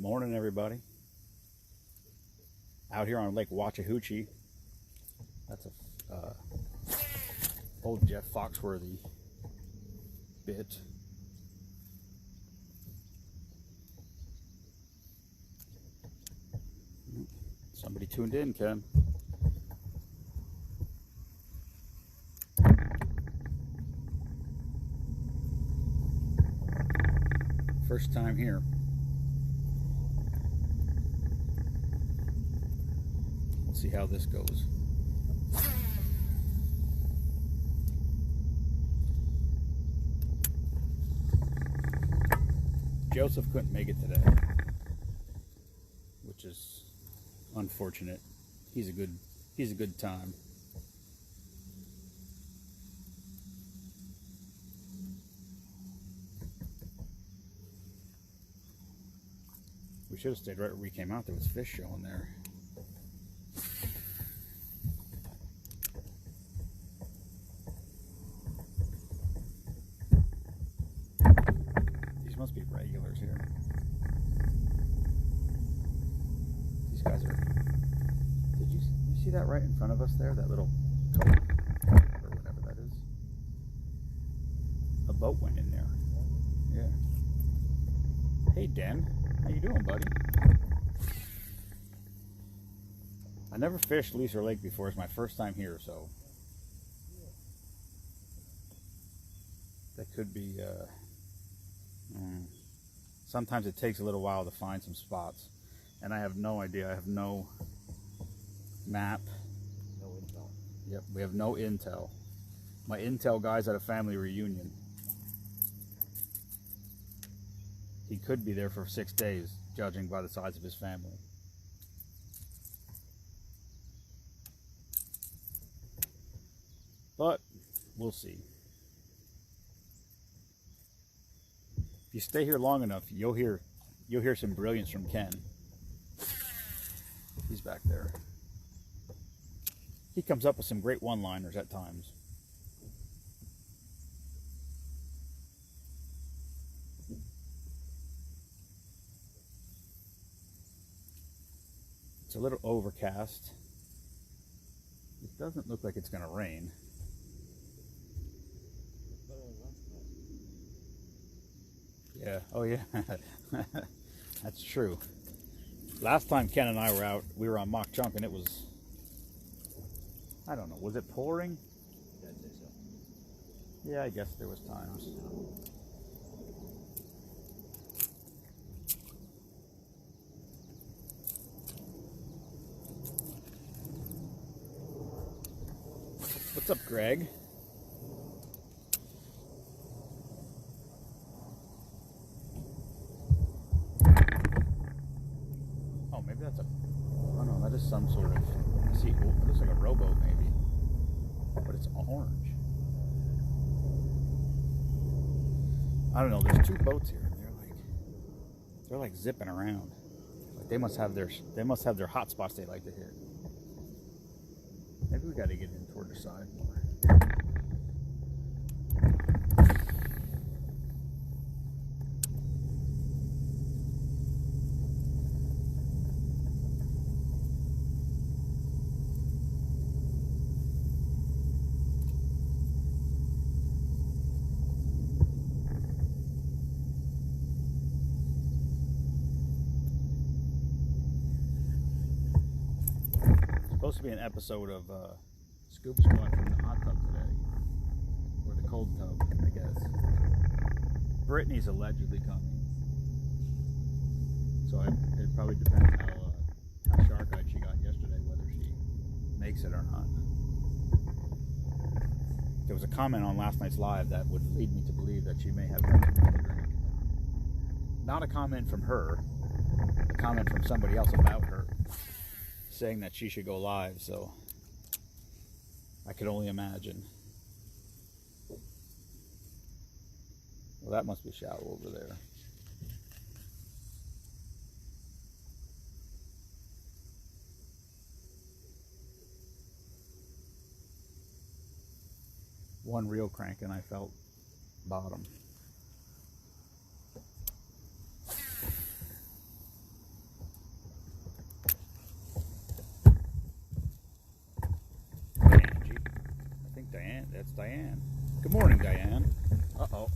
Morning, everybody. Out here on Lake Watchahoochee. That's a old Jeff Foxworthy bit. Somebody tuned in, Ken. First time here. Let's see how this goes. Joseph couldn't make it today, which is unfortunate. He's a good time. We should have stayed right where we came out. There was fish showing there. These must be regulars here. These guys are... Did you see that right in front of us there? That little cove or whatever that is. A boat went in there. Yeah. Hey, Den. How you doing, buddy? I never fished Leisure Lake before. It's my first time here, so that could be sometimes it takes a little while to find some spots, and I have no idea. I have no map. No intel. Yep, we have no intel. My intel guy's at a family reunion. He could be there for 6 days, judging by the size of his family. But we'll see. If you stay here long enough, you'll hear some brilliance from Ken. He's back there. He comes up with some great one-liners at times. It's a little overcast. It doesn't look like it's going to rain. Yeah, oh yeah, that's true. Last time Ken and I were out, we were on Mauch Chunk, and it was, I don't know, was it pouring? Yeah, I'd say so. Yeah, I guess there was times. What's up, Greg? Oh, maybe that's a... Oh no, that is some sort of... I see, oh, it looks like a rowboat maybe. But it's orange. I don't know, there's two boats here. They're like zipping around. Like they must have their hot spots they like to hit. Maybe we got to get in toward the side more. Supposed to be an episode of Scuba Squad from the hot tub today, or the cold tub, I guess. Brittany's allegedly coming, so it probably depends how shark-eyed she got yesterday, whether she makes it or not. There was a comment on last night's live that would lead me to believe that she may have had too much to drink. Not a comment from her, a comment from somebody else about her, saying that she should go live, so I could only imagine. Well, that must be shallow over there. One reel crank and I felt bottom. That's Diane. Good morning, Diane. Uh-oh.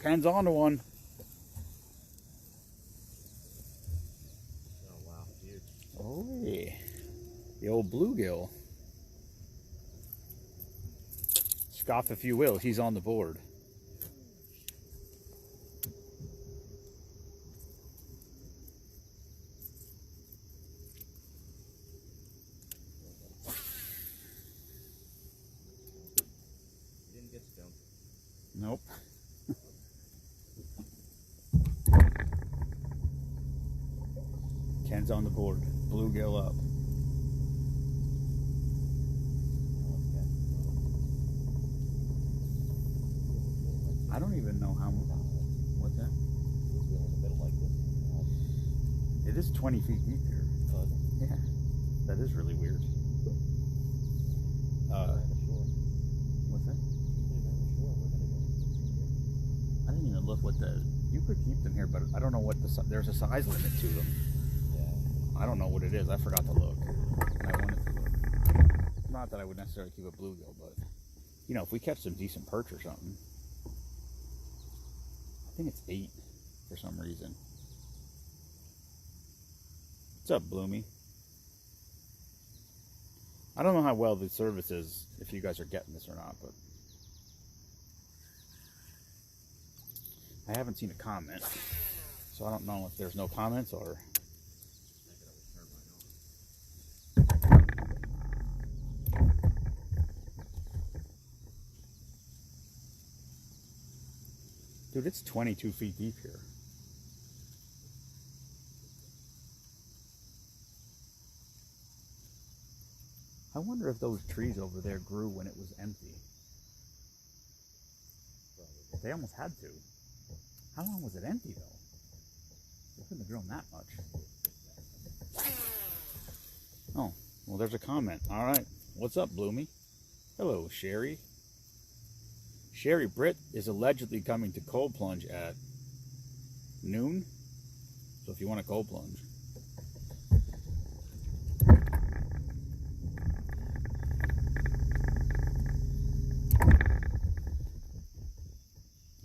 Ken's onto one. Oh wow, huge. Oh, yeah. The old bluegill. Scoff if you will, he's on the board. You didn't get skunked. Nope. Ken's on the board. Bluegill up. I don't even know how much. What's that? It's in the middle like this. It is 20 feet deep here. Yeah. That is really weird. What's that? I didn't even look what the. You could keep them here, but I don't know what the. There's a size limit to them. Yeah. I don't know what it is. I forgot to look. And I wanted to look. Not that I would necessarily keep a bluegill, but you know, if we catch some decent perch or something. I think it's 8 for some reason. What's up, Bloomy? I don't know how well the service is, if you guys are getting this or not, but I haven't seen a comment, so I don't know if there's no comments or. Dude, it's 22 feet deep here. I wonder if those trees over there grew when it was empty. They almost had to. How long was it empty though? They couldn't have grown that much. Oh, well there's a comment. All right. What's up, Bloomy? Hello, Sherry. Sherry Britt is allegedly coming to cold plunge at noon. So if you want a cold plunge.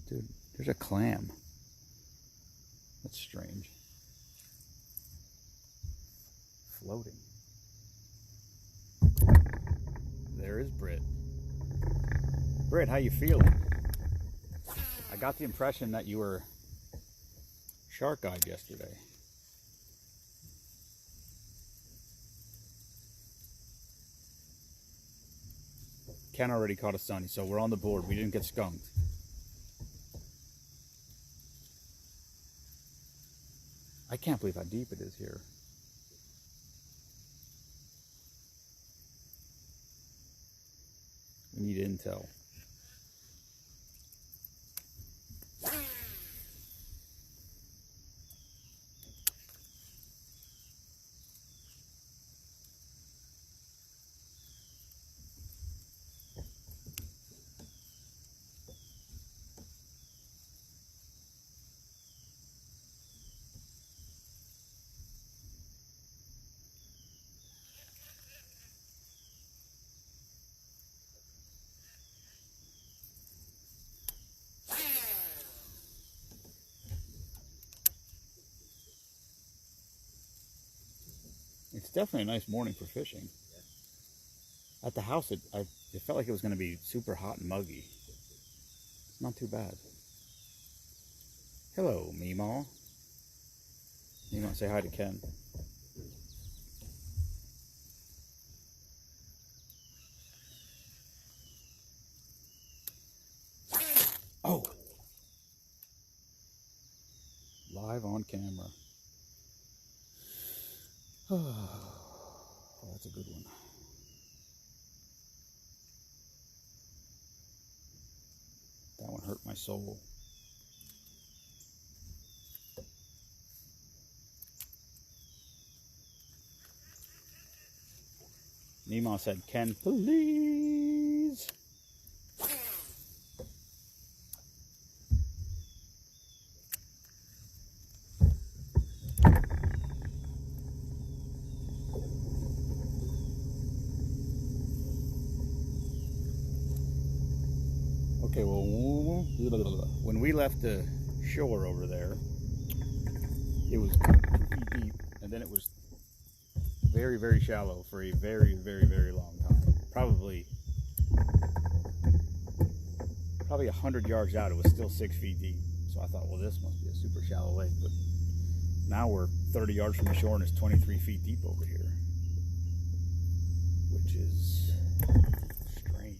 Dude, there's a clam. That's strange. Floating. There is Britt. Britt, how you feeling? I got the impression that you were shark-eyed yesterday. Ken already caught a sunny, so we're on the board. We didn't get skunked. I can't believe how deep it is here. We need intel. It's definitely a nice morning for fishing. At the house, it felt like it was going to be super hot and muggy. It's not too bad. Hello, Meemaw. You want to say hi to Ken? Oh! Live on camera. Oh, that's a good one. That one hurt my soul. Nemo said, Ken, please. Okay, well, when we left the shore over there, it was 2 feet deep, and then it was very, very shallow for a very, very, very long time. Probably 100 yards out, it was still 6 feet deep. So I thought, well, this must be a super shallow lake. But now we're 30 yards from the shore, and it's 23 feet deep over here, which is strange.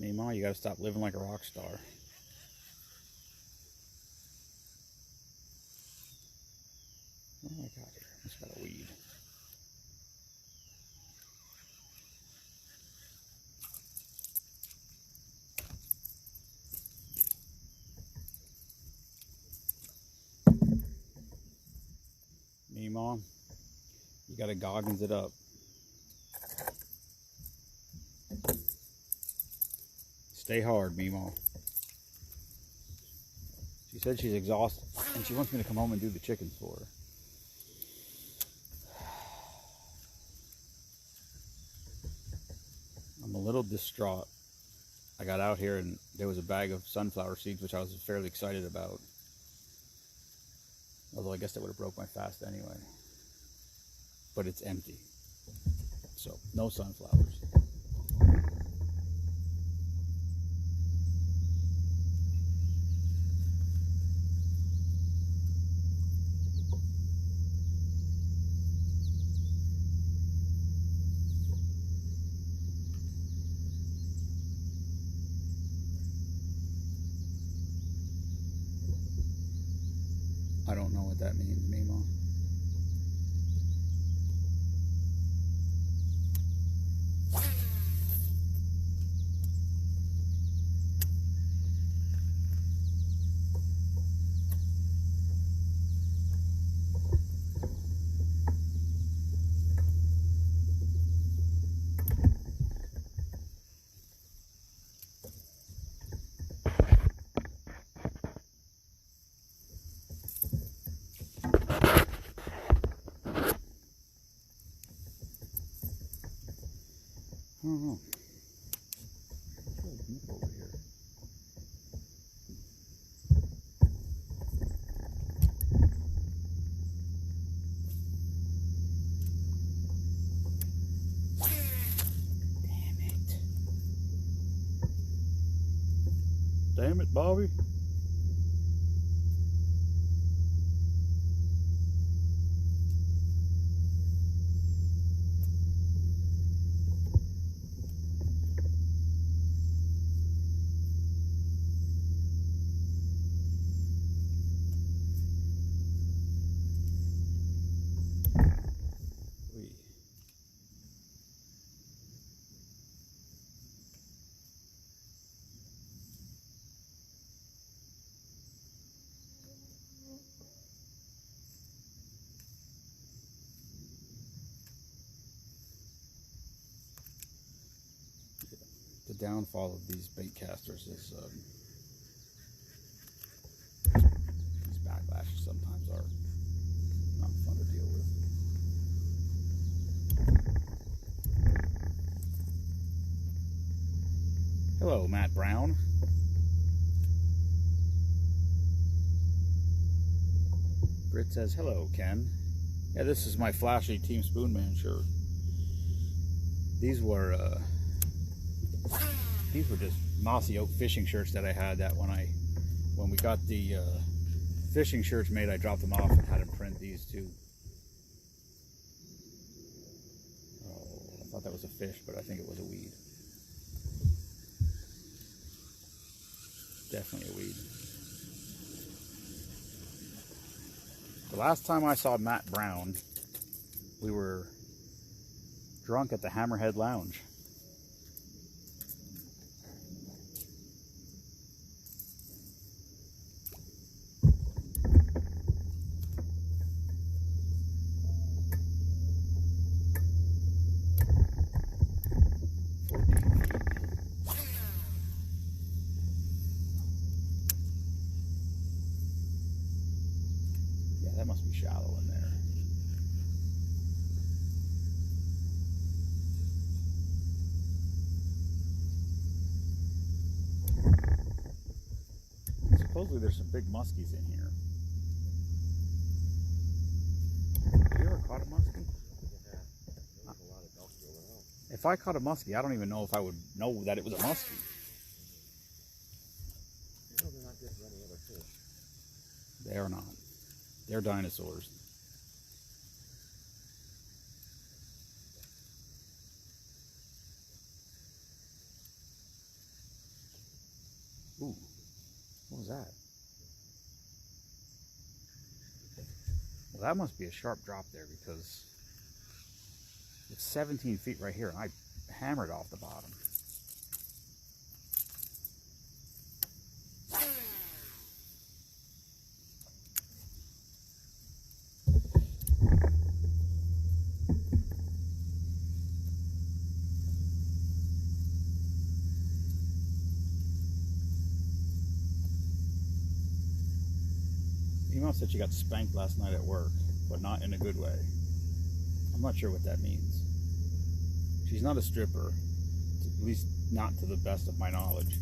Mima, you gotta stop living like a rock star. What do I got here? I just got a weed. Mima, you gotta Goggins it up. Stay hard, Mima. She said she's exhausted and she wants me to come home and do the chickens for her. I'm a little distraught. I got out here and there was a bag of sunflower seeds, which I was fairly excited about. Although I guess that would have broke my fast anyway. But it's empty. So, no sunflowers. I don't know what that means, Mima. I don't know. It's really deep over here. Damn it. Damn it, Bobby. The downfall of these bait casters is these backlashes sometimes are not fun to deal with. Hello, Matt Brown. Britt says, hello, Ken. Yeah, this is my flashy Team Spoonman shirt. These were just Mossy Oak fishing shirts that I had that when we got the fishing shirts made, I dropped them off and had them print these too. Oh, I thought that was a fish, but I think it was a weed. Definitely a weed. The last time I saw Matt Brown, we were drunk at the Hammerhead Lounge. must be shallow in there. Supposedly there's some big muskies in here. Have you ever caught a muskie? Yeah. There's a lot of elk going out. If I caught a muskie, I don't even know if I would know that it was a muskie. You know they're not good for any other fish. They are not. They're dinosaurs. Ooh, what was that? Well, that must be a sharp drop there because it's 17 feet right here and I hammered off the bottom. Emo said she got spanked last night at work, but not in a good way. I'm not sure what that means. She's not a stripper, at least not to the best of my knowledge.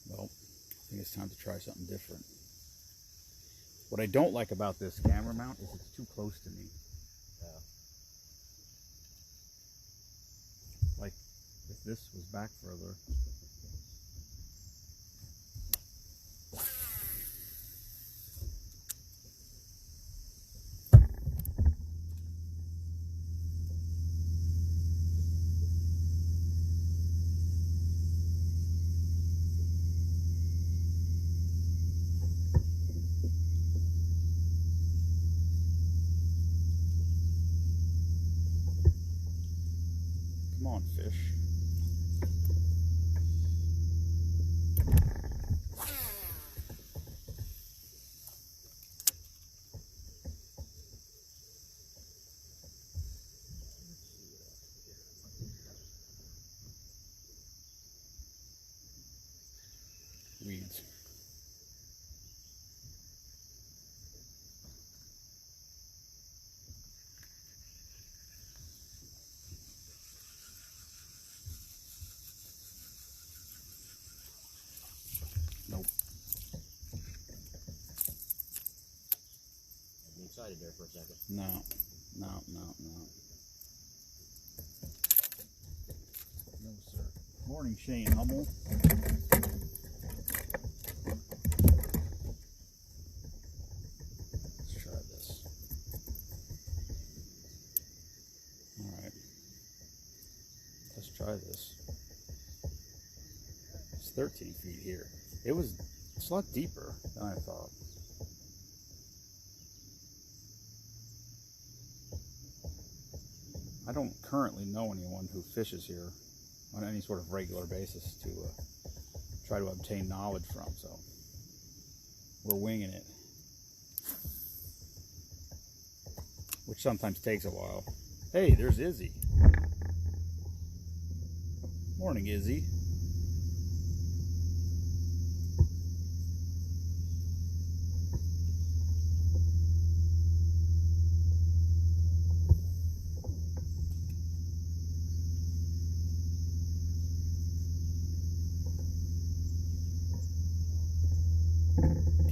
Well, I think it's time to try something different. What I don't like about this camera mount is it's too close to me. Yeah. Like, if this was back further. Come on, fish. Weeds. Nope. I'm excited there for a second. No. No, sir. Morning, Shane Hummel. Let's try this. Alright. Let's try this. It's 13 feet here. It's a lot deeper than I thought. I don't currently know anyone who fishes here on any sort of regular basis to try to obtain knowledge from, so we're winging it, which sometimes takes a while. Hey, there's Izzy. Morning, Izzy.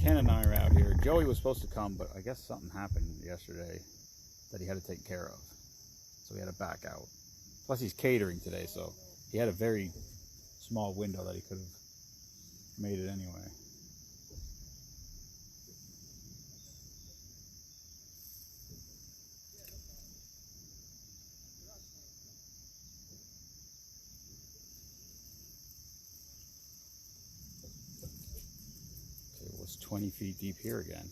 Ken and I are out here. Joey was supposed to come, but I guess something happened yesterday that he had to take care of. So he had to back out. Plus he's catering today, so he had a very small window that he could have made it anyway. Okay, it was 20 feet deep here again.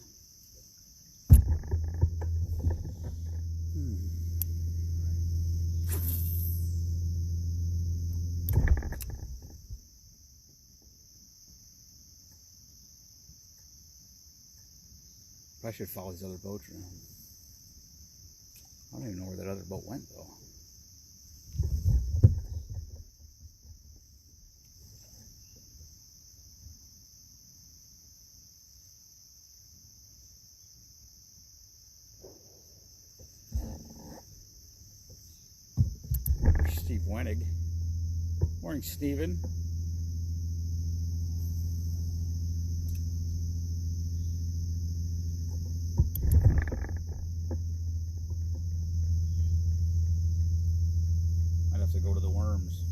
I should follow these other boats around. I don't even know where that other boat went though. There's Steve Wenig. Morning, Steven. Might have to go to the worms.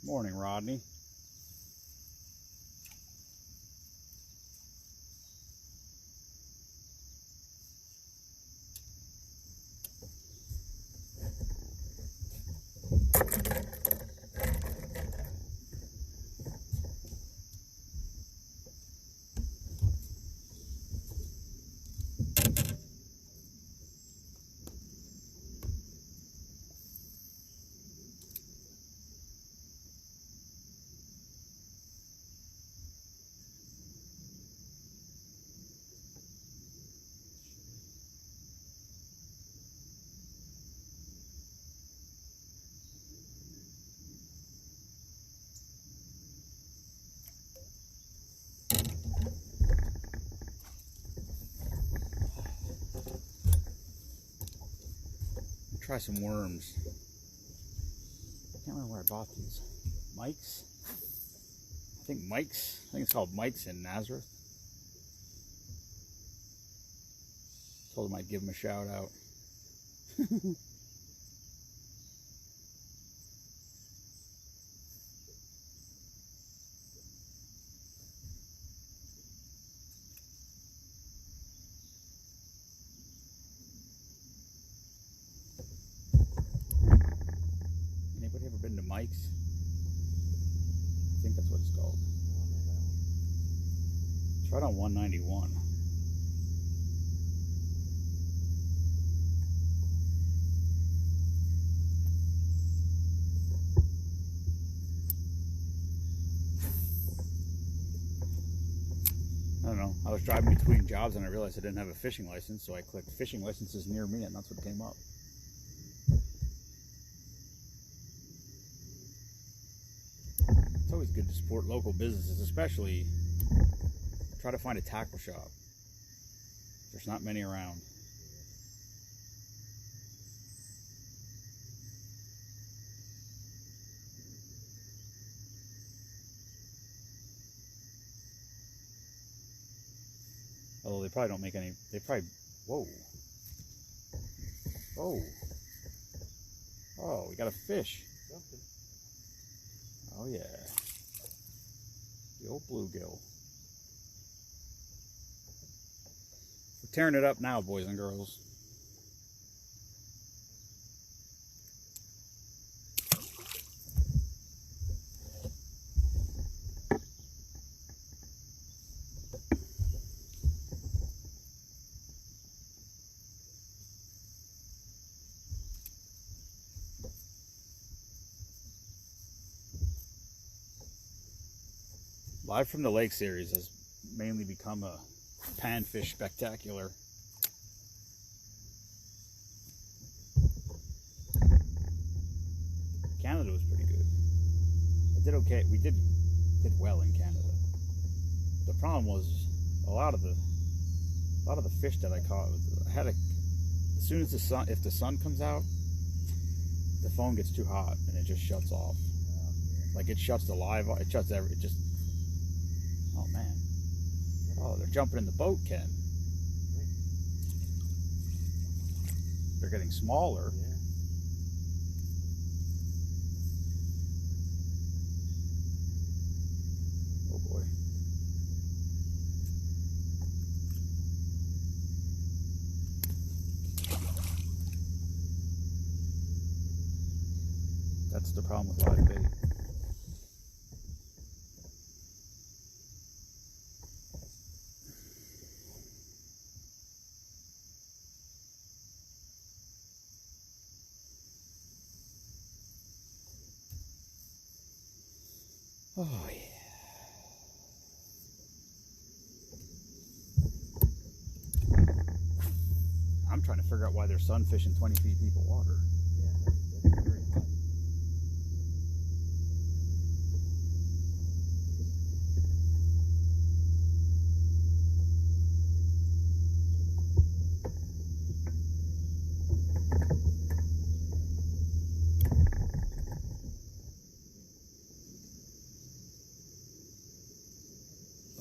Morning, Rodney. Try some worms. I can't remember where I bought these. Mike's? I think Mike's. I think it's called Mike's in Nazareth. Told him I'd give him a shout out. Anybody ever been to Mike's? I think that's what it's called. It's right on 191. I don't know. I was driving between jobs and I realized I didn't have a fishing license, so I clicked fishing licenses near me and that's what came up. It's always good to support local businesses, especially try to find a tackle shop. There's not many around. Although they probably don't make any, they probably, whoa. Oh. Oh, we got a fish. Something. Oh yeah. The old bluegill. We're tearing it up now, boys and girls. Live from the Lake series has mainly become a panfish spectacular. Canada was pretty good. I did okay. We did well in Canada. The problem was a lot of the fish that I caught. I had as soon as if the sun comes out, the phone gets too hot and it just shuts off. Like it shuts the live off. It shuts it just. Oh man. Oh, they're jumping in the boat, Ken. They're getting smaller. Yeah. Oh boy. That's the problem with live bait. Oh, yeah. I'm trying to figure out why they're sunfishing 20 feet deep of water. Yeah, that's very hot.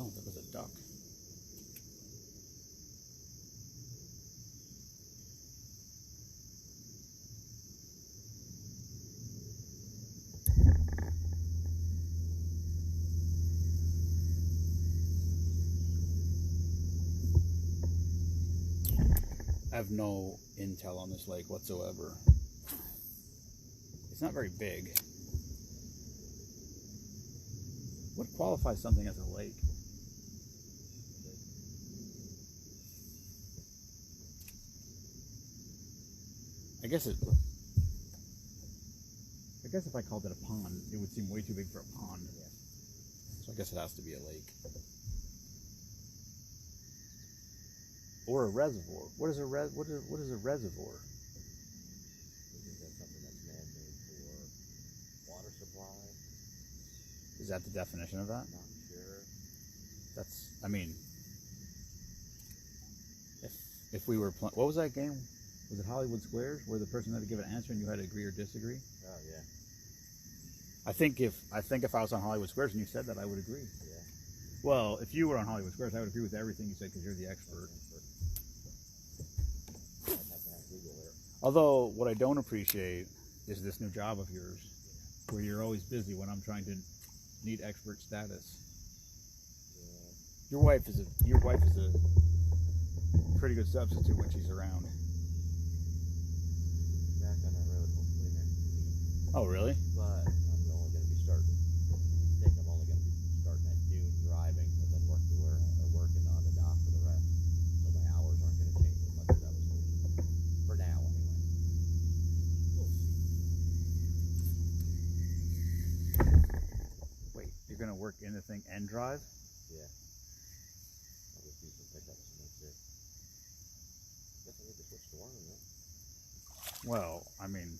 Oh, there was a duck. I have no intel on this lake whatsoever. It's not very big. What qualifies something as a lake? I guess if I called it a pond, it would seem way too big for a pond. Yeah. So I guess it has to be a lake. Or a reservoir. What is a reservoir? I think that's something that's man-made for water supply. Is that the definition of that? Not sure. That's, I mean, if we were what was that game? Was it Hollywood Squares, where the person had to give an answer and you had to agree or disagree? Oh yeah. I think if I was on Hollywood Squares and you said that, I would agree. Yeah. Well, if you were on Hollywood Squares, I would agree with everything you said because you're the expert. I'd have to have Google there. Although, what I don't appreciate is this new job of yours, where you're always busy when I'm trying to need expert status. Yeah. Your wife is a pretty good substitute when she's around. Back on the road hopefully next week. Oh, really? But I'm only going to be starting. I think I'm only going to be starting at noon driving, and then working on the dock for the rest. So my hours aren't going to change as much as I was hoping. For now, anyway. Wait, you're gonna work in the thing and drive? Yeah. I'll just do some pickups and that's it. Guess I need to switch to worm though. Well, I mean,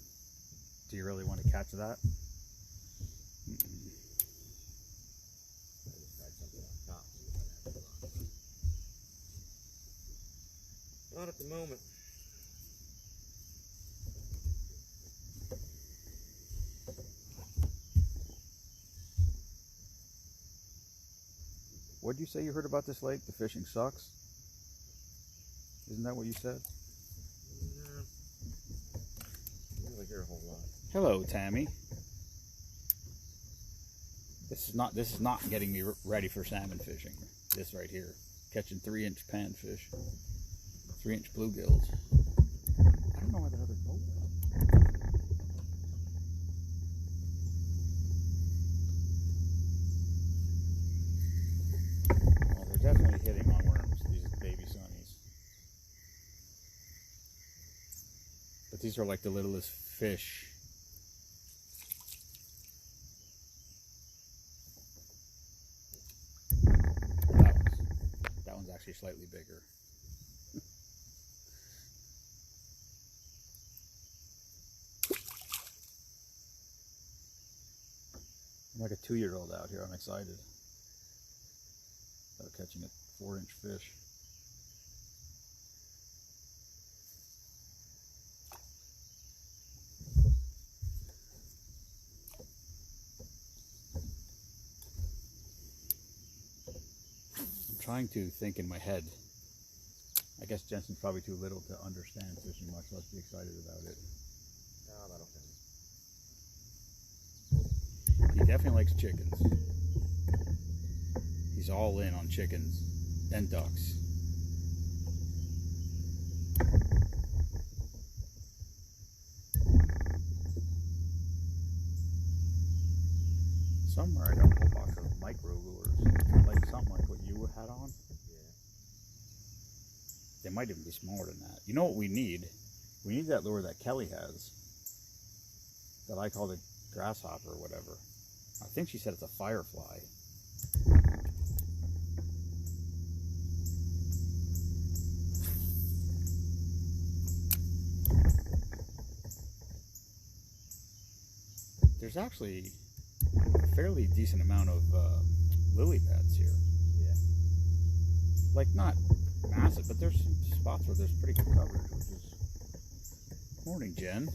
do you really want to catch that? I just tried something on top. See if that happens. Not at the moment. What did you say you heard about this lake? The fishing sucks? Isn't that what you said? No. I don't really hear a whole lot. Hello, Tammy. This is not getting me ready for salmon fishing. This right here, catching 3-inch panfish, 3-inch bluegills. I don't know where that other boat went. Well, they're definitely hitting on worms. These baby sunnies, but these are like the littlest fish. That one's actually slightly bigger. I'm like a 2-year-old out here. I'm excited about catching a 4-inch fish. Trying to think in my head. I guess Jensen's probably too little to understand fishing, much less be excited about it. No, that'll come. He definitely likes chickens. He's all in on chickens and ducks. Somewhere I got a whole box of micro lures, like something like what you had on. Yeah. They might even be smaller than that. You know what we need? We need that lure that Kelly has, that I call the grasshopper or whatever. I think she said it's a firefly. There's actually a fairly decent amount of lily pads here. Yeah. Like, not massive, but there's some spots where there's pretty good coverage, which is... Morning, Jen.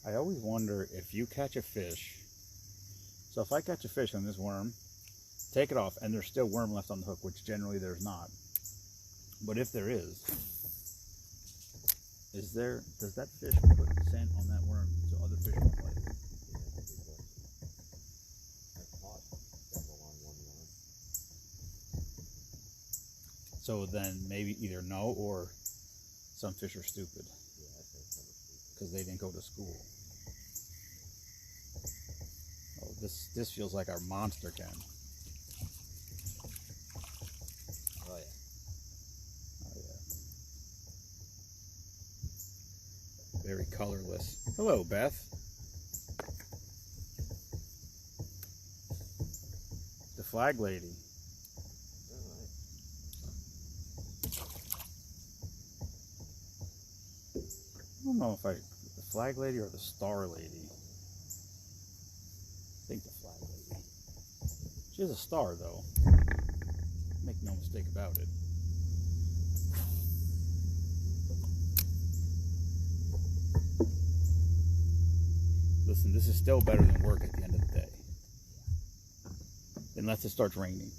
I always wonder if you catch a fish. So if I catch a fish on this worm, take it off, and there's still worm left on the hook, which generally there's not. But if there is there, does that fish put scent on that worm so other fish won't bite it? I've caught several on one worm. So then maybe either no, or some fish are stupid Yeah, I think some are stupid. because they didn't go to school. Oh, this feels like our monster can. Oh yeah. Oh yeah. Very colorless. Hello, Beth. The flag lady. Alright. I don't know if the flag lady or the star lady. I think the flag lady. She is a star, though. Make no mistake about it. Listen, this is still better than work at the end of the day. Unless it starts raining.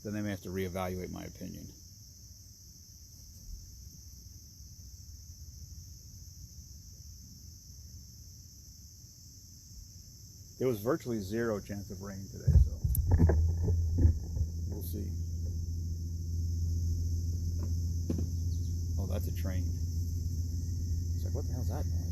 Then I may have to reevaluate my opinion. There was virtually zero chance of rain today, so we'll see. Oh, that's a train. It's like, what the hell's that noise?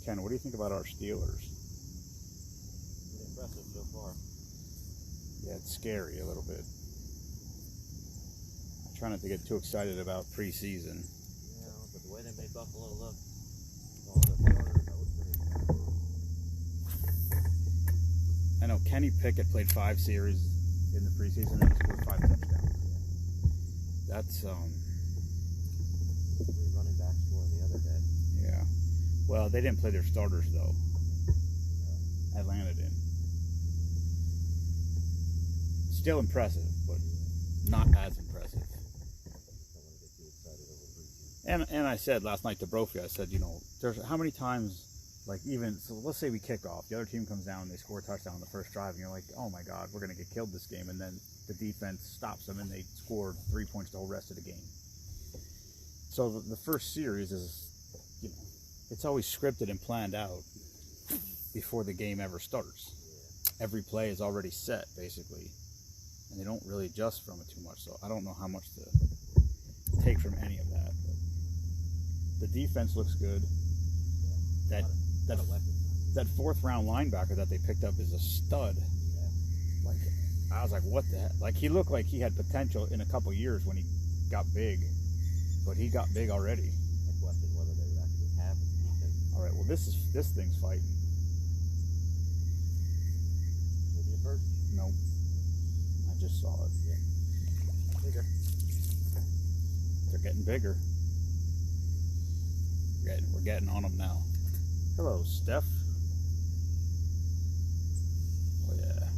Ken, what do you think about our Steelers? Pretty impressive so far. Yeah, it's scary a little bit. I try not to get too excited about preseason. Yeah, but the way they made Buffalo look, all the starters, that was pretty impressive. I know Kenny Pickett played 5 series in the preseason and he scored 5 touchdowns. That's, 3 running backs scoring the other day. yeah. Well, they didn't play their starters, though. Atlanta did. Still impressive, but not as impressive. Don't want to get too excited over preseason. And I said last night to Brophy, I said, you know, there's how many times, like even, so let's say we kick off, the other team comes down and they score a touchdown on the first drive, and you're like, oh my God, we're going to get killed this game. And then the defense stops them and they score 3 points the whole rest of the game. So the first series is, you know, it's always scripted and planned out before the game ever starts. Yeah. Every play is already set, basically. And they don't really adjust from it too much, so I don't know how much to take from any of that. But the defense looks good. Yeah. That 4th round linebacker that they picked up is a stud. Yeah. Like, I was like, what the heck? Like, he looked like he had potential in a couple years when he got big, but he got big already. I question whether they would actually have a defense. All right, well, this thing's fighting. Maybe a first. Nope. I just saw it. Yeah. Bigger. They're getting bigger. We're getting on them now. Hello, Steph. Oh yeah.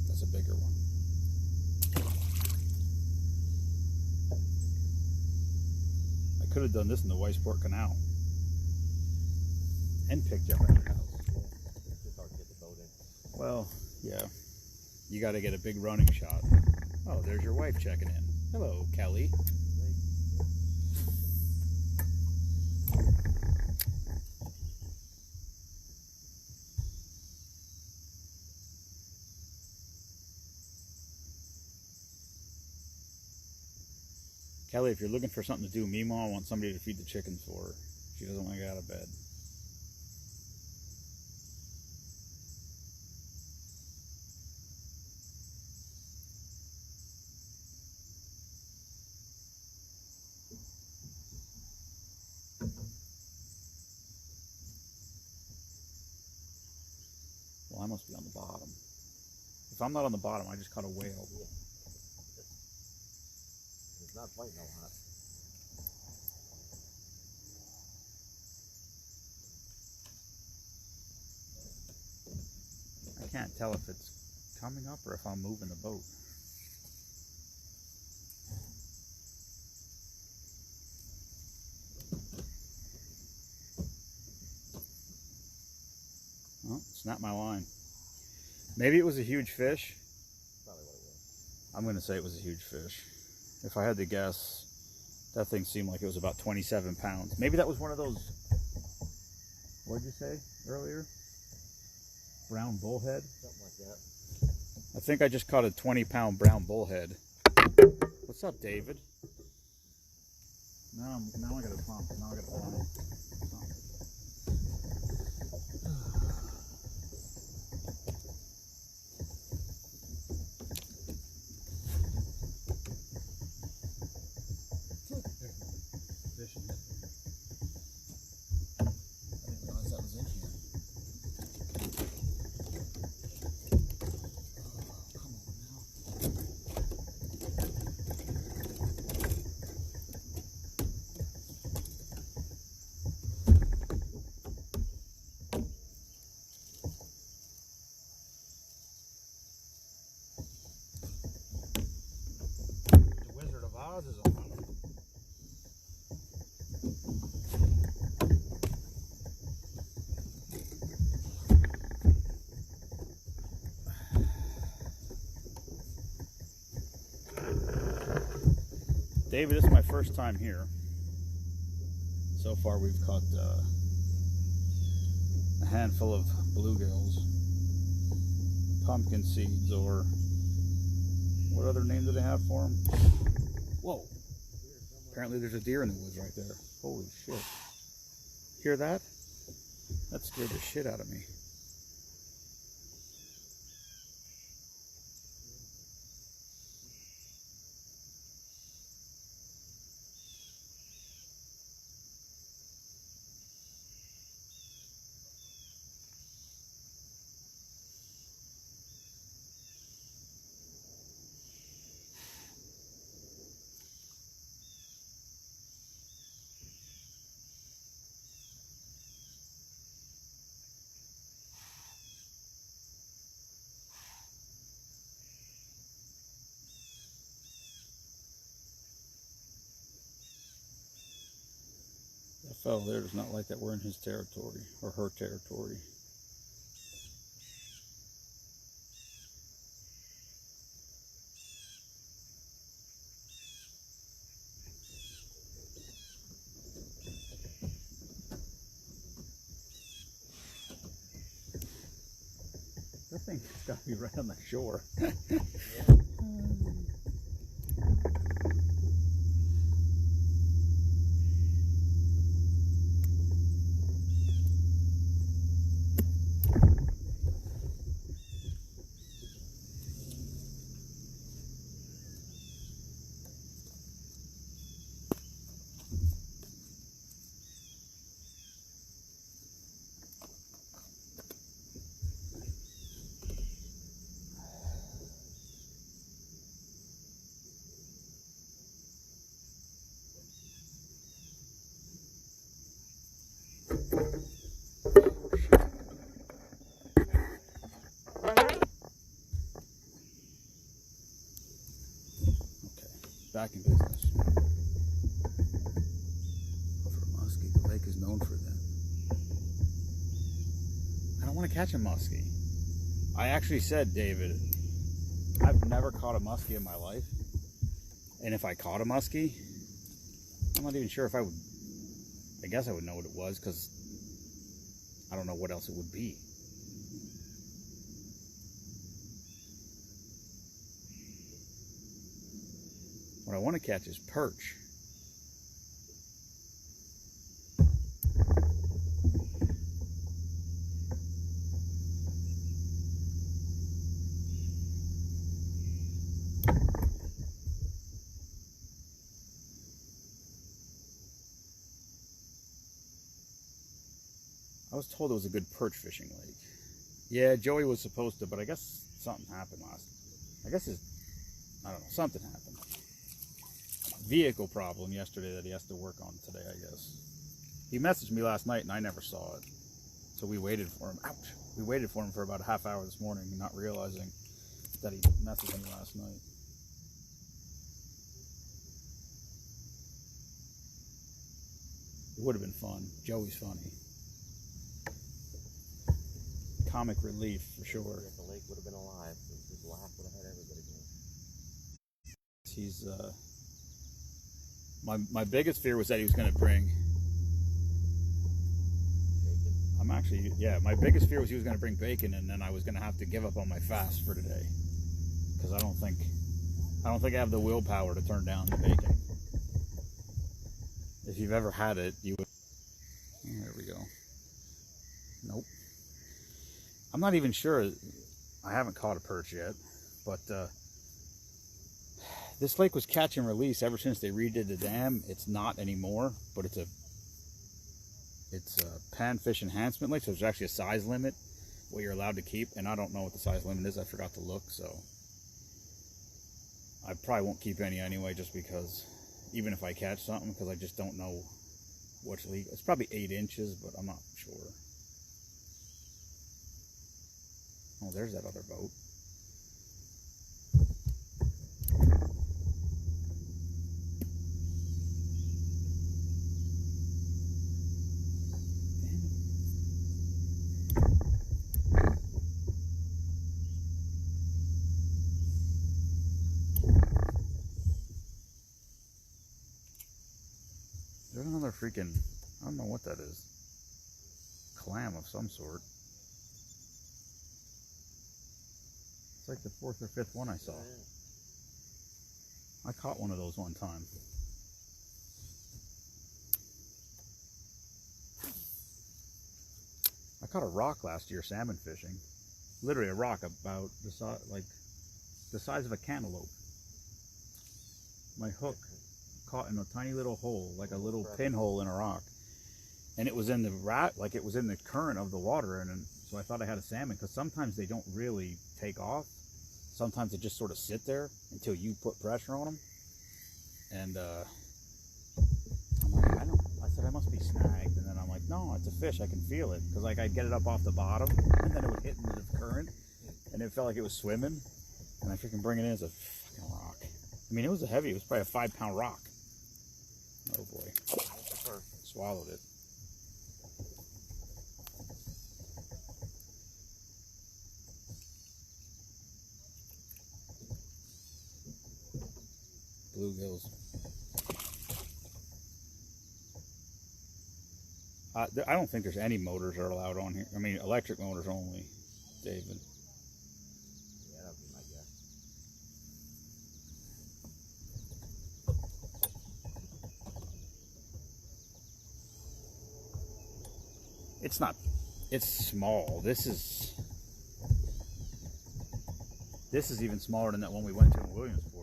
The that's a bigger one. I could have done this in the Weisport Canal and picked you up at your house. It's just hard to get the boat in. Well, yeah. You got to get a big running shot. Oh, there's your wife checking in. Hello, Kelly. Kelly, if you're looking for something to do, Meemaw wants somebody to feed the chickens for her. She doesn't want to get out of bed. Well, I must be on the bottom. If I'm not on the bottom, I just caught a whale. It's not biting a lot. I can't tell if it's coming up or if I'm moving the boat. Oh, snapped my line. Maybe it was a huge fish. Probably what it was. I'm going to say it was a huge fish. If I had to guess, that thing seemed like it was about 27 pounds. Maybe that was one of those, what did you say earlier? Brown bullhead? Something like that. I think I just caught a 20-pound brown bullhead. What's up, David? Now I got a pump. Now I got a line. Is on. David, this is my first time here. So far we've caught a handful of bluegills, pumpkin seeds, or what other name do they have for them? Whoa. Apparently there's a deer in the woods right there. Holy shit. Hear that? That scared the shit out of me. That fellow there does not like that we're in his territory, or her territory. That thing's got to be right on the shore. back in business. For muskie, the lake is known for them. I don't want to catch a muskie. I actually said, David, I've never caught a muskie in my life. And if I caught a muskie, I'm not even sure if I would. I guess I would know what it was because I don't know what else it would be. What I want to catch is perch. I was told it was a good perch fishing lake. Yeah, Joey was supposed to, but I guess something happened I don't know, something happened. Vehicle problem yesterday that he has to work on today, I guess. He messaged me last night and I never saw it. So we waited for him. Ouch! We waited for him for about a half hour this morning, not realizing that he messaged me last night. It would have been fun. Joey's funny. Comic relief for sure. The lake would have been alive. His laugh would have had everybody going. He's my biggest fear was that he was going to bring. Bacon. My biggest fear was he was going to bring bacon, and then I was going to have to give up on my fast for today, because I don't think I have the willpower to turn down the bacon. If you've ever had it, you would. There we go. Nope. I'm not even sure. I haven't caught a perch yet, but this lake was catch and release ever since they redid the dam. It's not anymore, but it's a panfish enhancement lake, so there's actually a size limit what you're allowed to keep, and I don't know what the size limit is. I forgot to look, so I probably won't keep any anyway, just because, even if I catch something, because I just don't know what's legal. It's probably 8 inches, but I'm not sure. Oh, there's that other boat. There's another freaking, I don't know what that is. Clam of some sort. It's like the 4th or 5th one I saw. I caught one of those one time. I caught a rock last year salmon fishing. Literally a rock about the size, like the size of a cantaloupe. My hook caught in a tiny little hole, like a little pinhole in a rock, and it was in the it was in the current of the water, and so I thought I had a salmon, because sometimes they don't really take off. Sometimes they just sort of sit there until you put pressure on them, and I'm like, I said I must be snagged, and then I'm like, no, it's a fish, I can feel it, because like I'd get it up off the bottom, and then it would hit into the current, and it felt like it was swimming, and I freaking bring it in as a fucking rock. I mean, it was it was probably a 5-pound rock. Oh boy. Swallowed it. Bluegills. I don't think there's any motors are allowed on here. I mean, electric motors only, David. Yeah, that would be my guess. It's not, it's small. This is even smaller than that one we went to in Williamsport.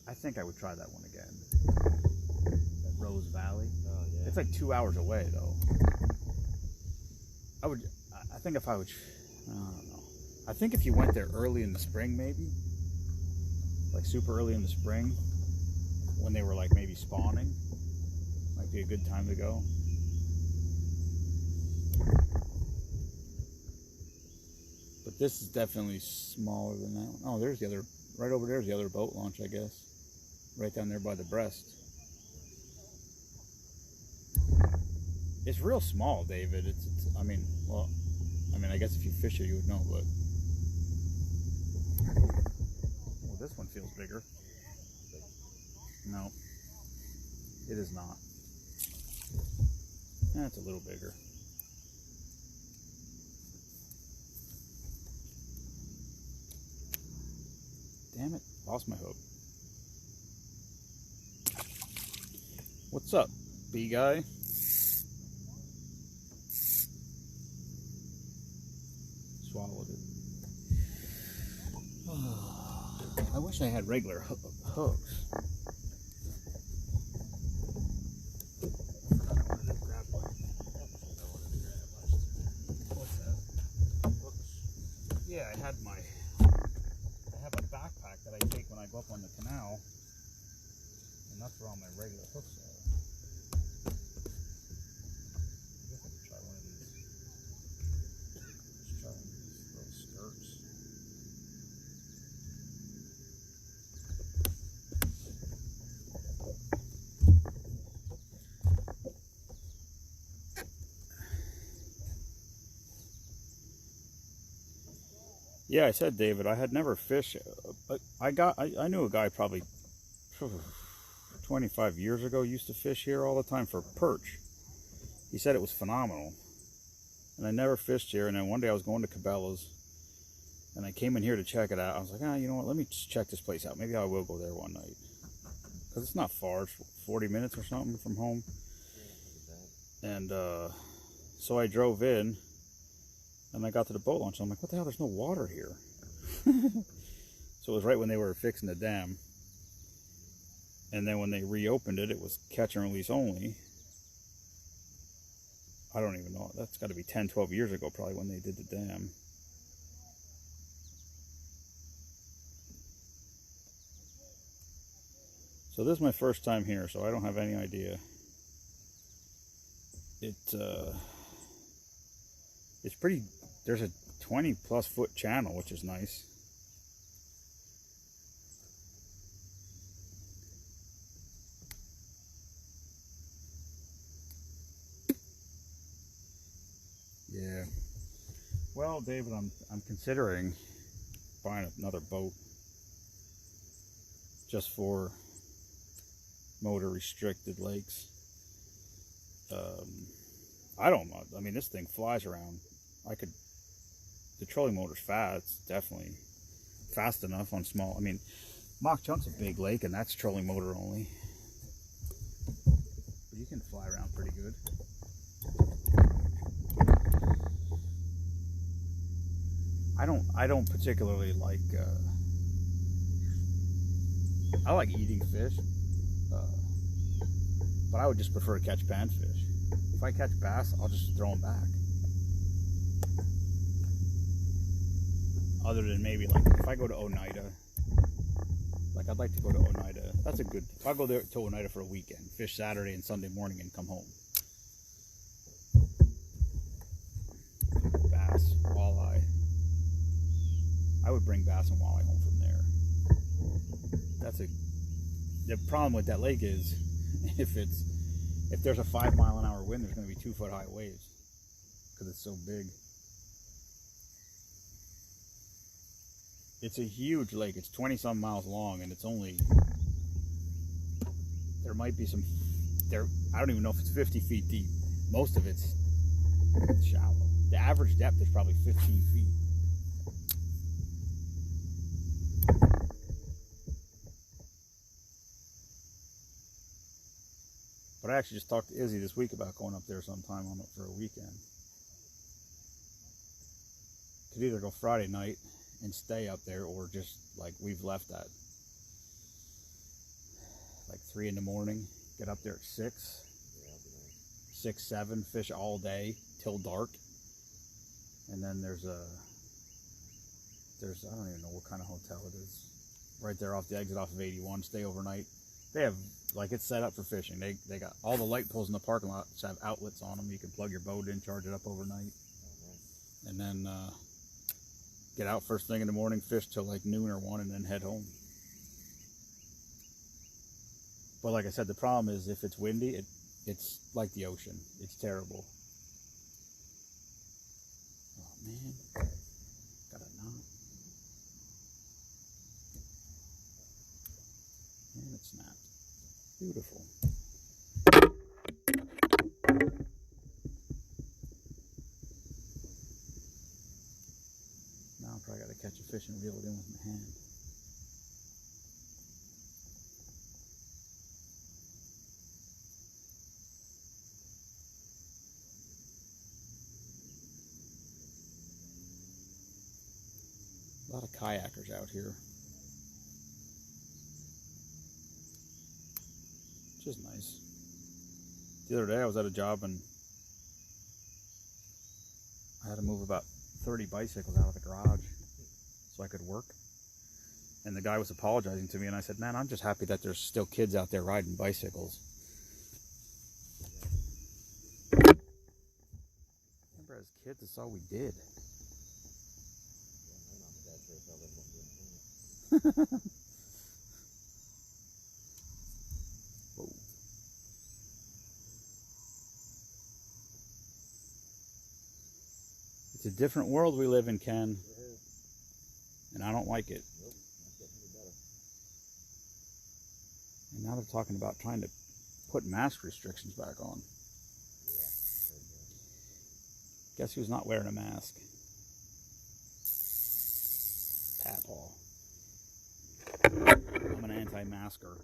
I think I would try that one again. That Rose Valley. Oh yeah. It's like 2 hours away though. I think if I don't know. I think if you went there early in the spring, maybe, like super early in the spring, when they were like maybe spawning, might be a good time to go. This is definitely smaller than that one. Oh, there's the other, right over there's the other boat launch, I guess. Right down there by the breast. It's real small, David. It's I mean, well, I guess if you fish it, you would know, but. Well, this one feels bigger. No, it is not. That's a little bigger. Damn it, lost my hook. What's up, bee guy? Swallowed it. I wish I had regular hooks. Yeah, I have a backpack that I take when I go up on the canal, and that's where all my regular hooks are. I guess I could try one of these. Let's try one of these little skirts. Yeah, I said, David, I had never fished, but I knew a guy probably 25 years ago used to fish here all the time for perch. He said it was phenomenal, and I never fished here. And then one day I was going to Cabela's, and I came in here to check it out. I was like, you know what, let me just check this place out. Maybe I will go there one night, because it's not far. It's 40 minutes or something from home. And so I drove in. And I got to the boat launch, and I'm like, what the hell, there's no water here. So it was right when they were fixing the dam. And then when they reopened it, it was catch and release only. I don't even know. That's got to be 10, 12 years ago probably when they did the dam. So this is my first time here, so I don't have any idea. It's pretty, there's a 20+ foot channel, which is nice. Yeah. Well, David, I'm considering buying another boat just for motor restricted lakes. I don't know. I mean, this thing flies around. The trolling motor's fast. It's definitely fast enough on small. I mean, Mauch Chunk's a big lake, and that's trolling motor only. But you can fly around pretty good. I don't particularly like. I like eating fish, but I would just prefer to catch panfish. If I catch bass, I'll just throw them back. Other than maybe like if I go to Oneida, like I'd like to go to Oneida. That's a good. If I go there to Oneida for a weekend, fish Saturday and Sunday morning, and come home. Bass, walleye. I would bring bass and walleye home from there. The problem with that lake is if there's a 5 mile an hour wind, there's going to be 2 foot high waves because it's so big. It's a huge lake. It's 20 some miles long, and it's only, there might be some, I don't even know if it's 50 feet deep. Most of it's shallow. The average depth is probably 15 feet. But I actually just talked to Izzy this week about going up there sometime on it for a weekend. Could either go Friday night and stay up there, or just like we've left at like 3 in the morning, get up there at 6, 6, 7, fish all day till dark. And then there's I don't even know what kind of hotel it is, right there off the exit off of 81. Stay overnight. They have, like, it's set up for fishing. They got all the light poles in the parking lot have outlets on them. You can plug your boat in, charge it up overnight. And then get out first thing in the morning, fish till like noon or 1, and then head home. But like I said, the problem is if it's windy, it's like the ocean. It's terrible. Oh man, got a knot. And it snapped. Beautiful. Now I'm probably got to catch a fish and reel it in with my hand. A lot of kayakers out here, which is nice. The other day I was at a job and I had to move about 30 bicycles out of the garage so I could work. And the guy was apologizing to me, and I said, man, I'm just happy that there's still kids out there riding bicycles. Remember as kids, that's all we did. Whoa. It's a different world we live in, Ken. And I don't like it. Nope, not getting any better. And now they're talking about trying to put mask restrictions back on. Yeah. Guess who's not wearing a mask? Papaw. I'm an anti-masker.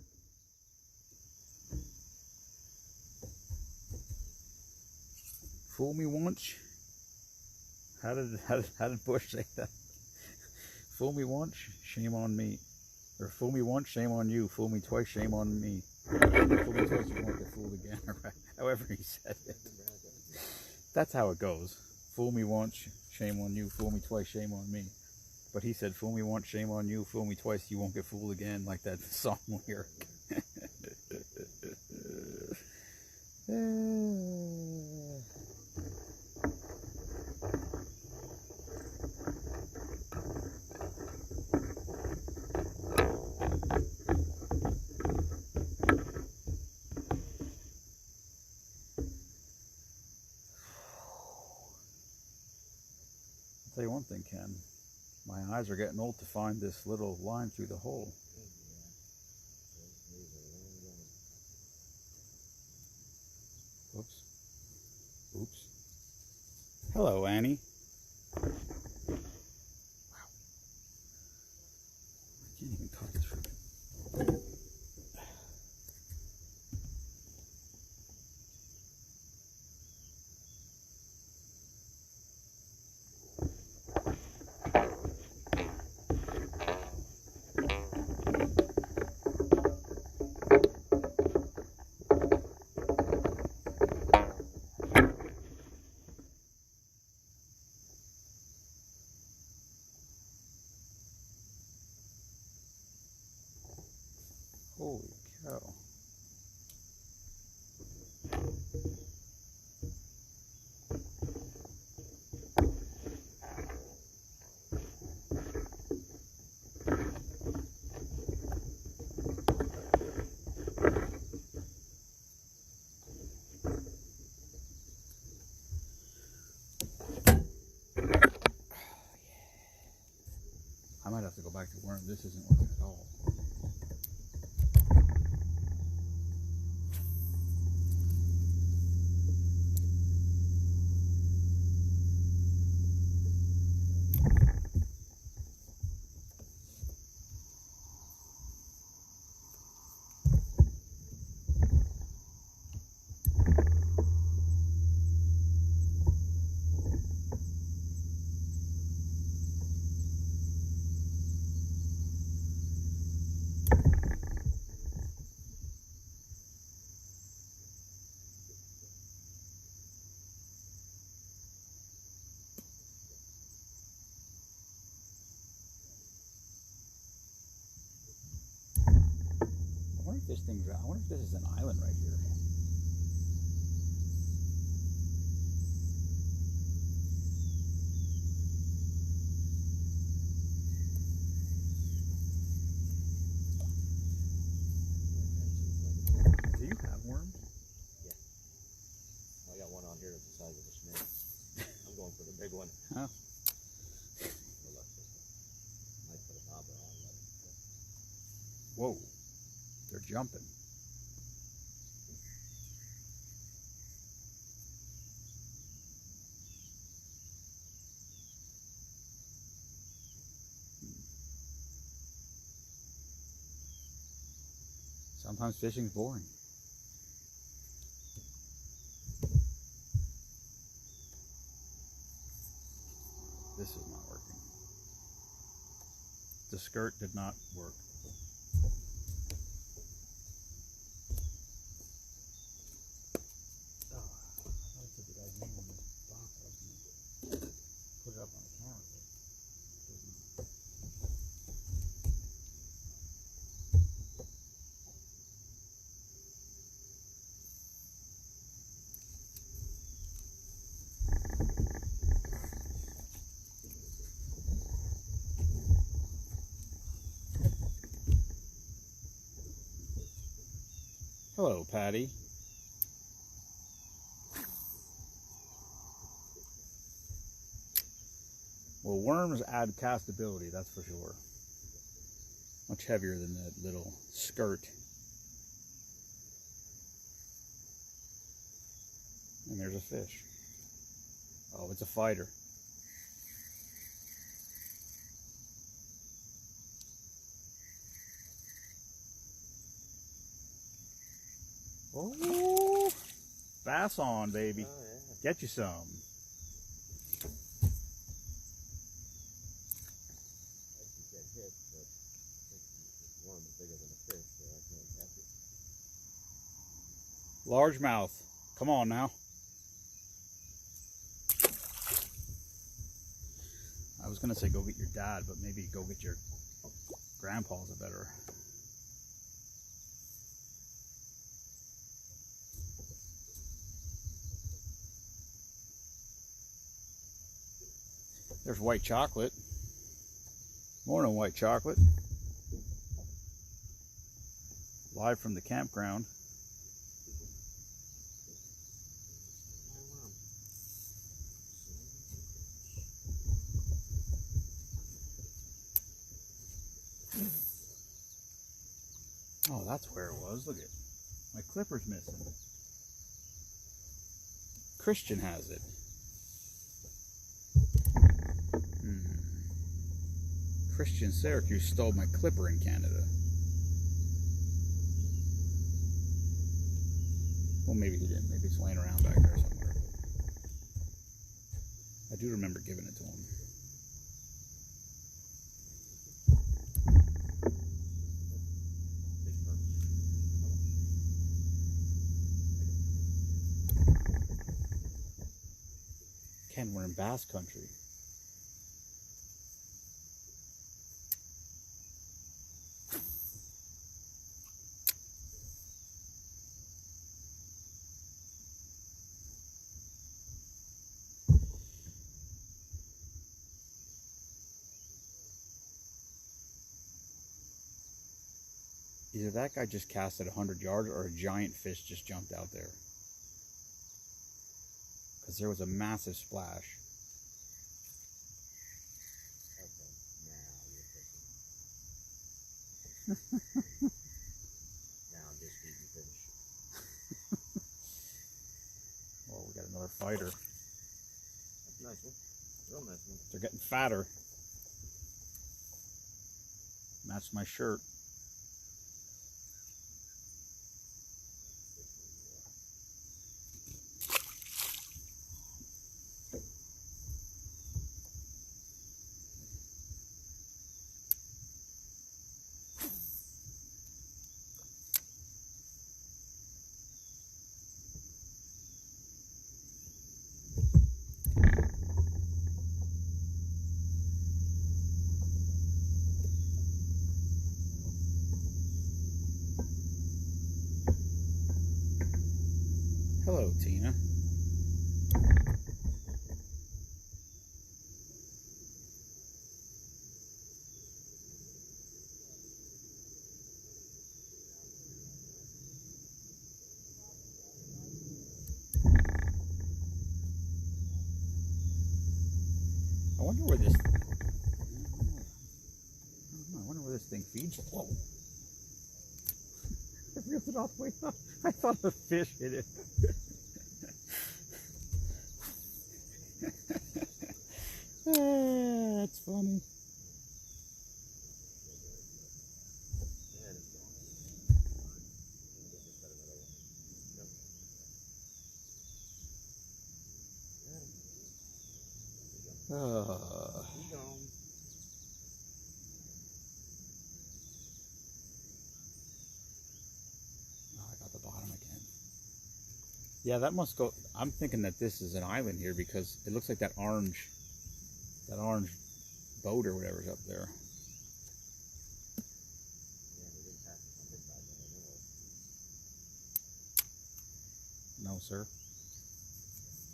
Fool me once. How did Bush say that? Fool me once, shame on me. Or fool me once, shame on you. Fool me twice, shame on me. Fool me twice, you won't get fooled again. Or however he said it. That's how it goes. Fool me once, shame on you. Fool me twice, shame on me. But he said, fool me once, shame on you. Fool me twice, you won't get fooled again. Like that song lyric. I'll tell you one thing, Ken. My eyes are getting old to find this little line through the hole. Oops. Oops. Hello, Annie. Wow. I can't even cut this fruit. Holy cow. I might have to go back to worm. This isn't working at all. I wonder if this thing's I wonder if this is an island right here. Whoa, they're jumping. Sometimes fishing's boring. This is not working. The skirt did not work. Oh, I thought it's a good idea on this box. I was going to put it up on the camera, but it does not. Hello, Patty. Well, worms add castability, that's for sure. Much heavier than that little skirt. And there's a fish. Oh, it's a fighter. Oh, bass on, baby. Oh, yeah. Get you some. I can get hit, but the worm is bigger than a fish, so I can't catch it. Largemouth. Come on now. I was gonna say go get your dad, but maybe go get your grandpa's a better. There's white chocolate. Morning, white chocolate. Live from the campground. Oh, that's where it was. Look at it. My clipper's missing. Christian has it. Christian Syracuse stole my clipper in Canada. Well, maybe he didn't. Maybe it's laying around back there somewhere. I do remember giving it to him. Ken, we're in bass country. Either that guy just cast at 100 yards or a giant fish just jumped out there. Because there was a massive splash. Okay, now you're fishing. Now I'm just eating fish. Well, we got another fighter. That's a nice one. Real nice one. They're getting fatter. Matched my shirt. Hello, Tina. I wonder where this. I wonder where this thing feeds. Whoa! flipped it all the way up. I thought a fish hit it. That's funny. I got the bottom again. Yeah, that must go. I'm thinking that this is an island here because it looks like that orange boat or whatever's up there. No, sir.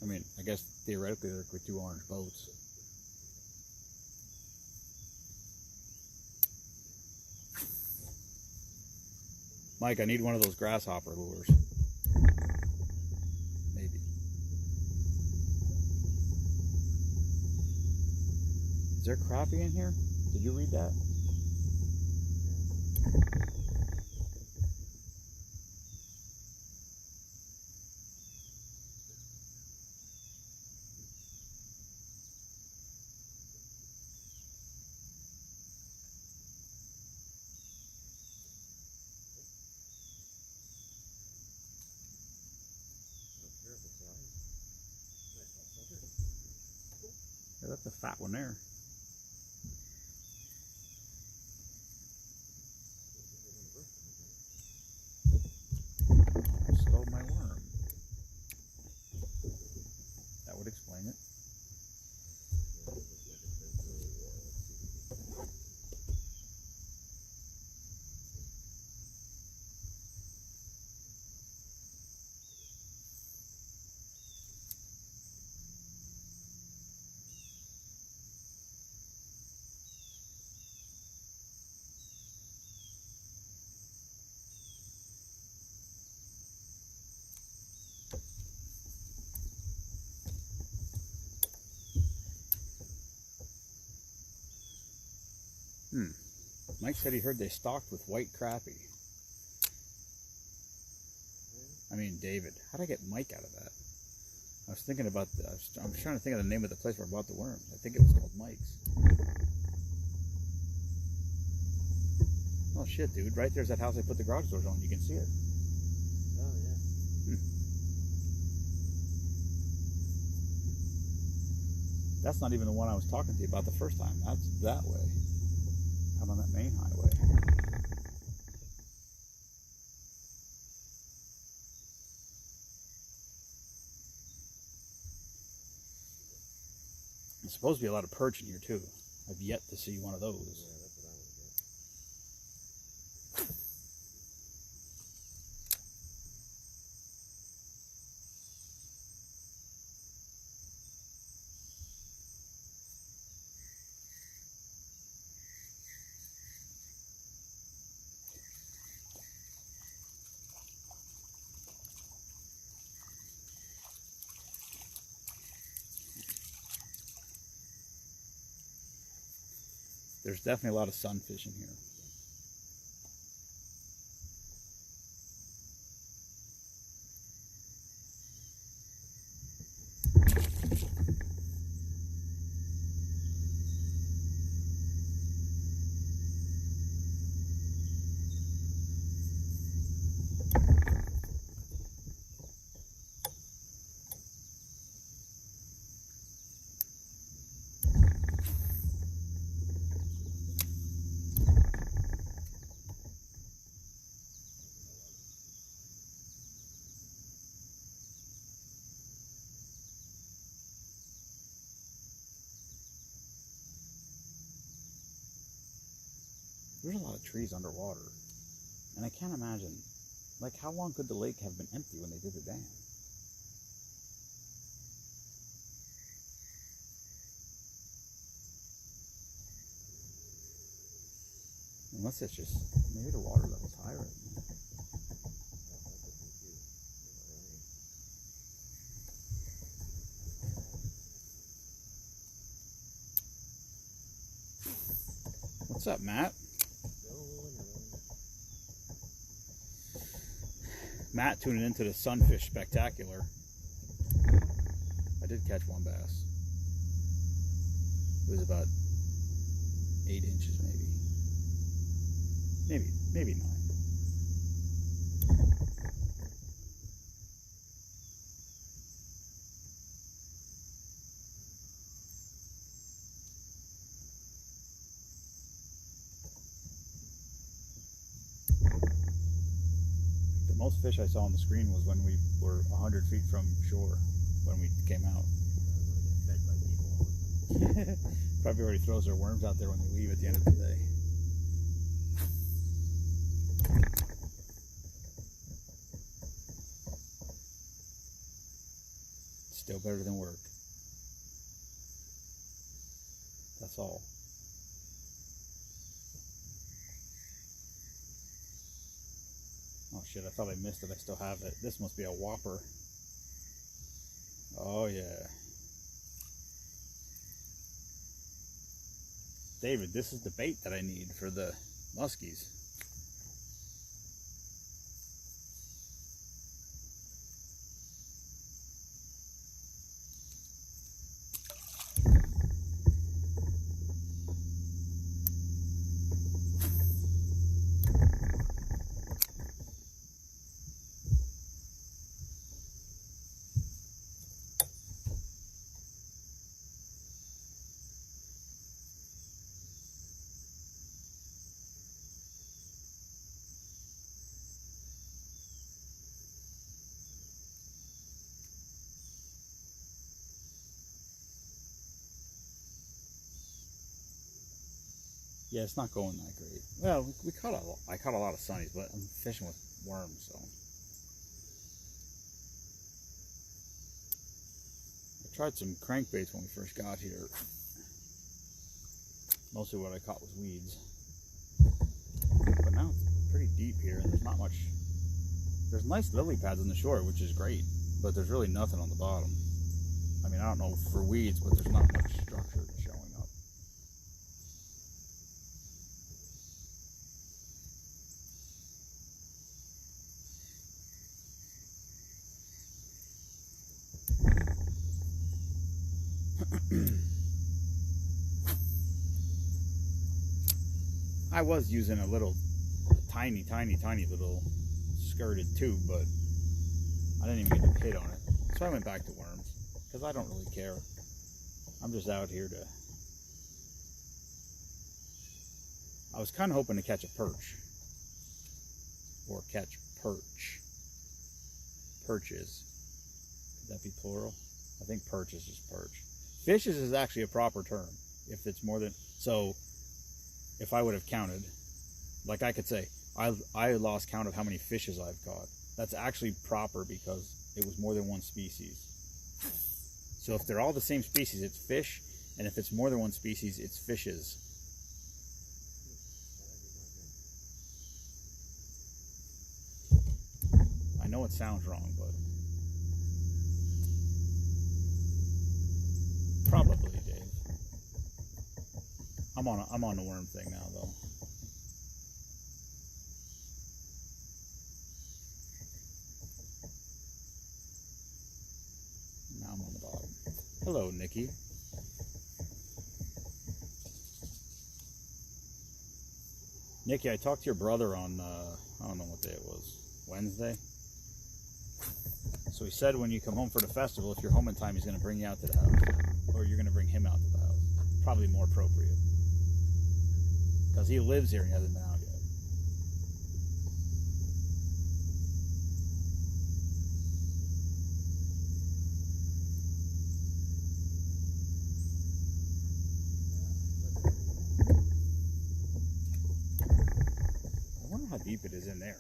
I mean, I guess theoretically there could be 2 orange boats. Mike, I need one of those grasshopper lures. Maybe. Is there crappie in here? Did you read that? Yeah, that's a fat one there. Stole my worm. That would explain it. Mike said he heard they stocked with white crappie. I mean, David. How did I get Mike out of that? I was thinking about I'm trying to think of the name of the place where I bought the worms. I think it was called Mike's. Oh shit, dude! Right there's that house I put the garage doors on. You can see it. Oh yeah. That's not even the one I was talking to you about the first time. That's that way. Out on that main highway. There's supposed to be a lot of perch in here too. I've yet to see one of those. Yeah, that's what I want to get. There's definitely a lot of sunfish in here. There's a lot of trees underwater. And I can't imagine, like, how long could the lake have been empty when they did the dam? Unless it's just, maybe the water level's higher right now. What's up, Matt? Matt tuning into the Sunfish Spectacular. I did catch one bass. It was about 8 inches, maybe 9. The most fish I saw on the screen was when we were 100 feet from shore when we came out. Fed by people all the time. Probably already throws their worms out there when they leave at the end of the day. Still better than work. That's all. Oh shit, I thought I missed it. I still have it. This must be a whopper. Oh yeah. David, this is the bait that I need for the muskies. Yeah, it's not going that great. Well, we caught I caught a lot of sunnies, but I'm fishing with worms, so. I tried some crankbaits when we first got here. Mostly what I caught was weeds. But now it's pretty deep here, and there's not much. There's nice lily pads on the shore, which is great, but there's really nothing on the bottom. I mean, I don't know for weeds, but there's not much structure showing up. I was using a tiny little skirted tube, but I didn't even get a hit on it. So I went back to worms, because I don't really care. I'm just out here to... I was kind of hoping to catch a perch. Or catch perch. Perches. Could that be plural? I think perch is just perch. Fishes is actually a proper term. If it's more than... So, if I would have counted, like I could say, I lost count of how many fishes I've caught. That's actually proper because it was more than one species. So if they're all the same species, it's fish, and if it's more than one species, it's fishes. I know it sounds wrong, but probably, Dave. I'm on the worm thing now, though. Now I'm on the bottom. Hello, Nikki. Nikki, I talked to your brother on, I don't know what day it was, Wednesday? So he said when you come home for the festival, if you're home in time, he's going to bring you out to the house. Or you're going to bring him out to the house. Probably more appropriate. Because he lives here and he hasn't been out yet. I wonder how deep it is in there.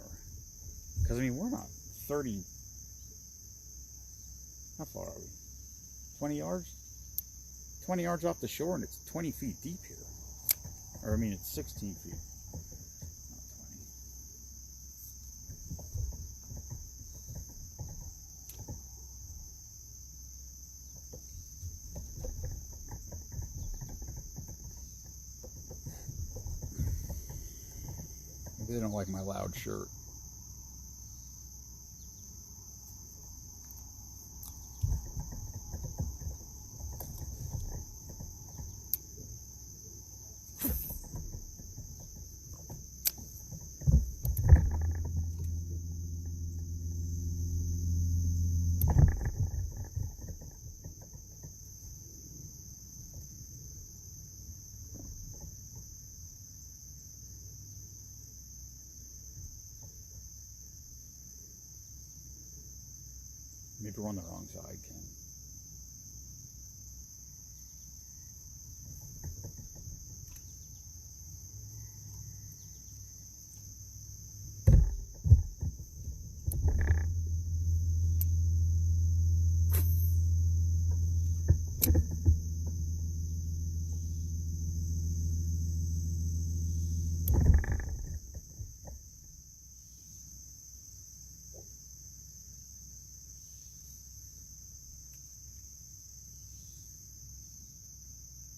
Because, I mean, we're not 30... How far are we? 20 yards? 20 yards off the shore, and it's 20 feet deep here. Or, I mean, it's 16 feet. Not 20. Maybe they don't like my loud shirt. Maybe we're on the wrong side, Ken.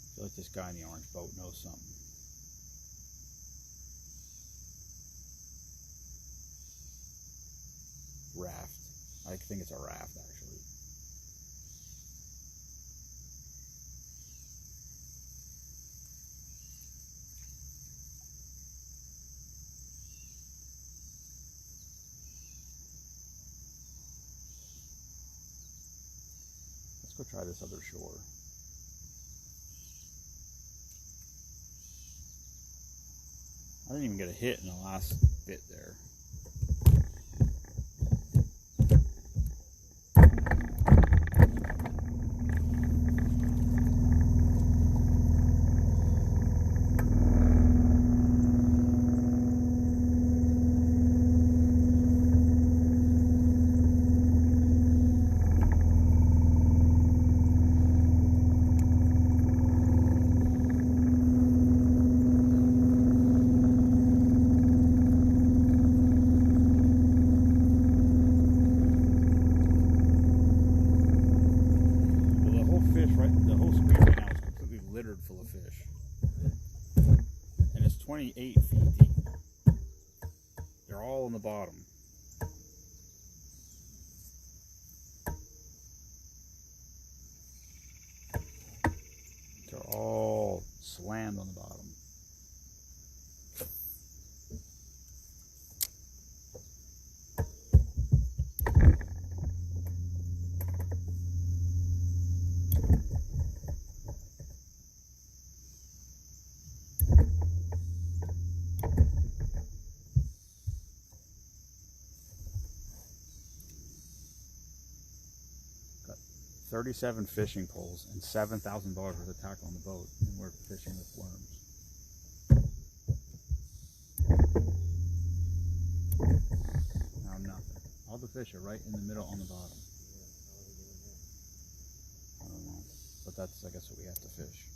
I feel like this guy in the orange boat knows something. Raft. I think it's a raft, actually. Let's go try this other shore. I didn't even get a hit in the last bit there. The whole screen right now is completely littered full of fish. And it's 28 feet deep. They're all on the bottom. They're all slammed on the bottom. Got 37 fishing poles and $7,000 worth of tackle on the boat, and we're fishing with worms. Now nothing. All the fish are right in the middle on the bottom. I don't know, but that's, I guess, what we have to fish.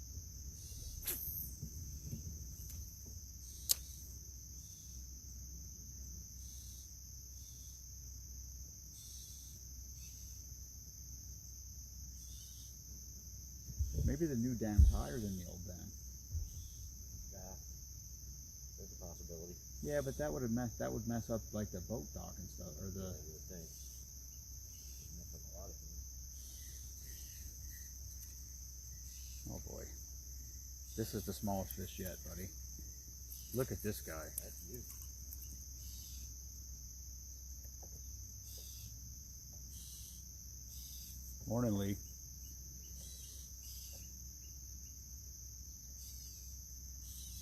Maybe the new dam's higher than the old dam. Yeah, there's a possibility. Yeah, but that would mess up like the boat dock and stuff, or the. You would think. Mess up a lot of things. Oh boy, this is the smallest fish yet, buddy. Look at this guy. That's you. Morning, Lee.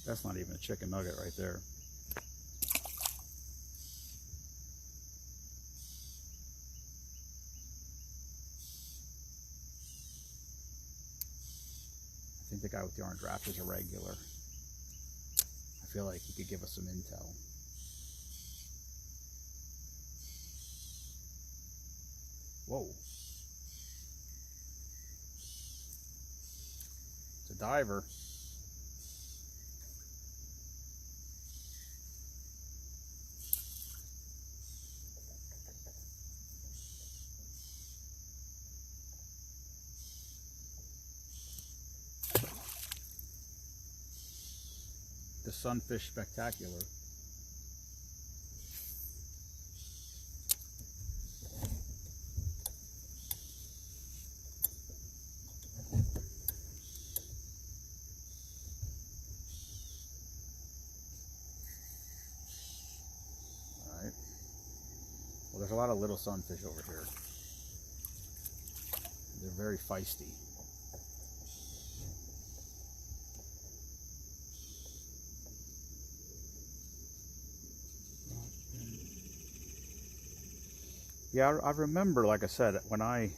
That's not even a chicken nugget right there. I think the guy with the orange wrap is a regular. I feel like he could give us some intel. Whoa. It's a diver. The Sunfish Spectacular. Alright. Well, there's a lot of little sunfish over here. They're very feisty. Yeah, I remember, like I said, when I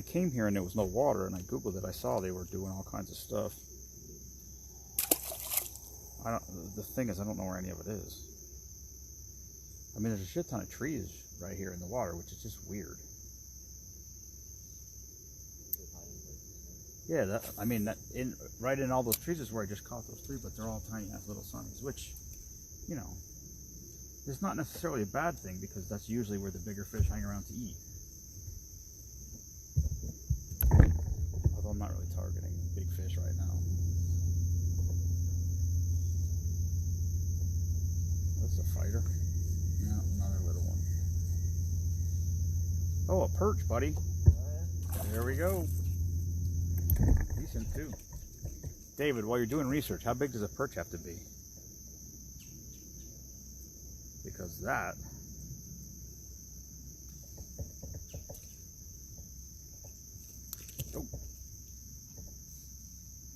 came here and there was no water and I Googled it, I saw they were doing all kinds of stuff. The thing is, I don't know where any of it is. I mean, there's a shit ton of trees right here in the water, which is just weird. Yeah, I mean, right in all those trees is where I just caught those three, but they're all tiny ass little sunnies, which, you know, is not necessarily a bad thing because that's usually where the bigger fish hang around to eat. Although I'm not really targeting big fish right now. That's a fighter. No, another little one. Oh, a perch, buddy. There we go. Decent too. David, while you're doing research, how big does a perch have to be? Because that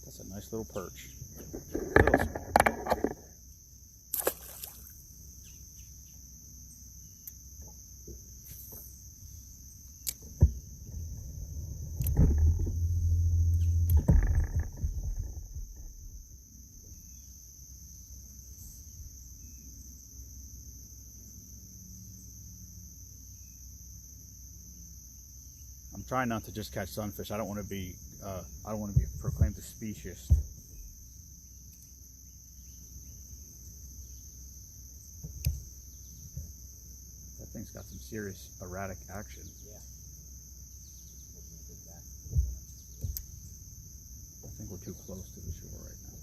that's a nice little perch. Little small. I'm trying not to just catch sunfish. I don't want to be proclaimed a speciesist. That thing's got some serious erratic action. Yeah. I think we're too close to the shore right now.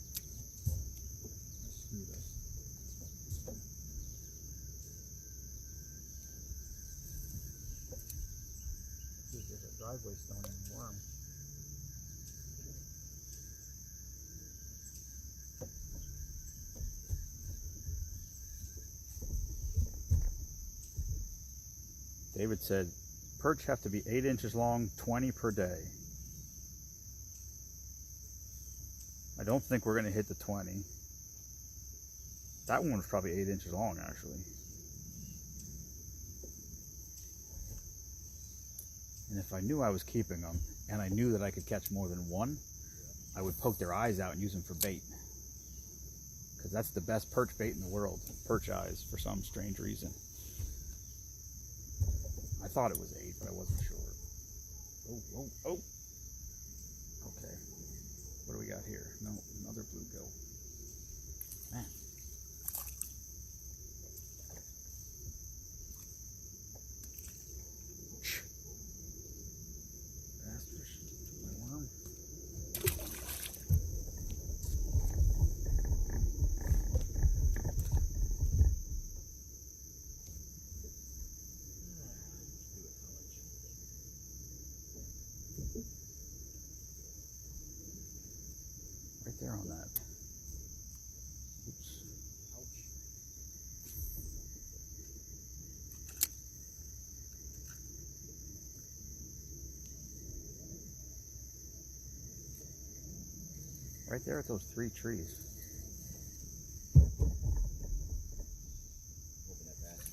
Let's screw this. There's a driveway stone and a worm. David said, perch have to be 8 inches long, 20 per day. I don't think we're going to hit the 20. That one was probably 8 inches long, actually. And if I knew I was keeping them, and I knew that I could catch more than one, I would poke their eyes out and use them for bait. Because that's the best perch bait in the world, perch eyes, for some strange reason. I thought it was 8, but I wasn't sure. Oh. Okay. What do we got here? No, another bluegill. Man. Bastards. My worm. Right there on that. Oops. Ouch. Right there at those 3 trees. Hoping that bass is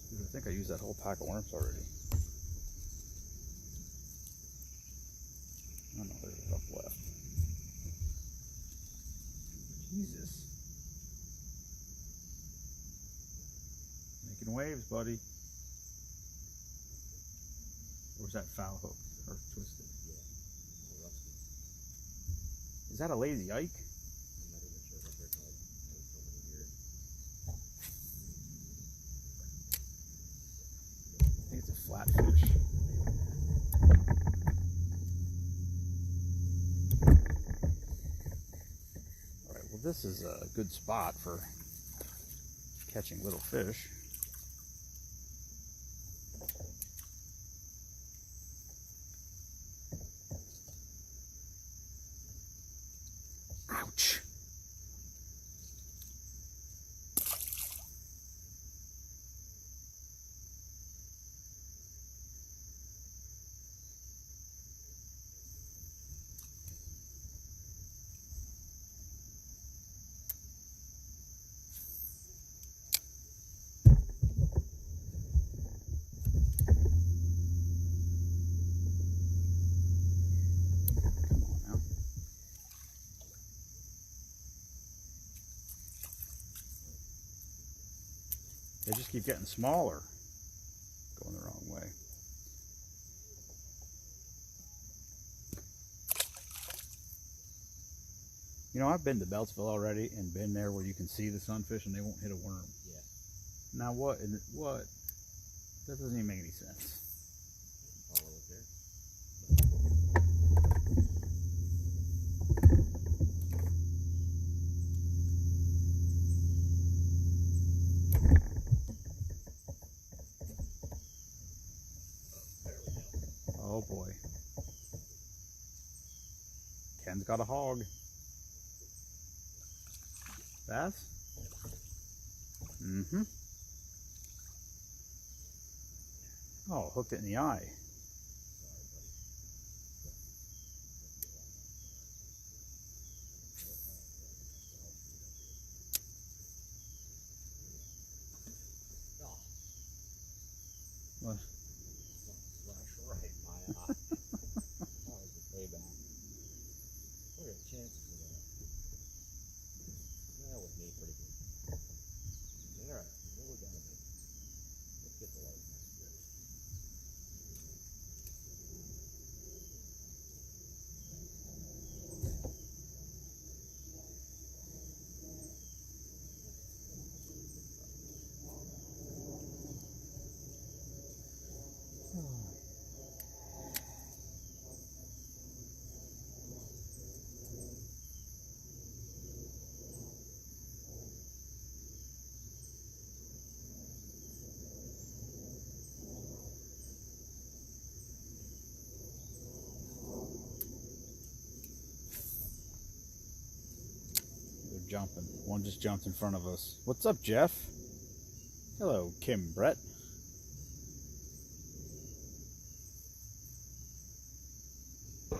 Dude, I think I used that whole pack of worms already. Oh no, there's a couple left. Jesus. Making waves, buddy. Or was that foul hooked or twisted? Yeah. A rusty. Is that a lazy Ike? I'm not even sure what they're called. There's so many here. I think it's a flatfish. Alright, well this is a good spot for catching little fish. Ouch! They just keep getting smaller. Going the wrong way. You know, I've been to Beltsville already and been there where you can see the sunfish and they won't hit a worm. Yeah. Now what? What? That doesn't even make any sense. Follow it there. There we go. Oh boy. Ken's got a hog. Bass? Mm-hmm. Oh, hooked it in the eye. Oh, What? slash right in my eye. That was the payback. What are the chances of that? That was me pretty good. Alright, what we gotta do? Let's get the light. They're jumping. One just jumped in front of us. What's up, Jeff? Hello, Kim Brett. I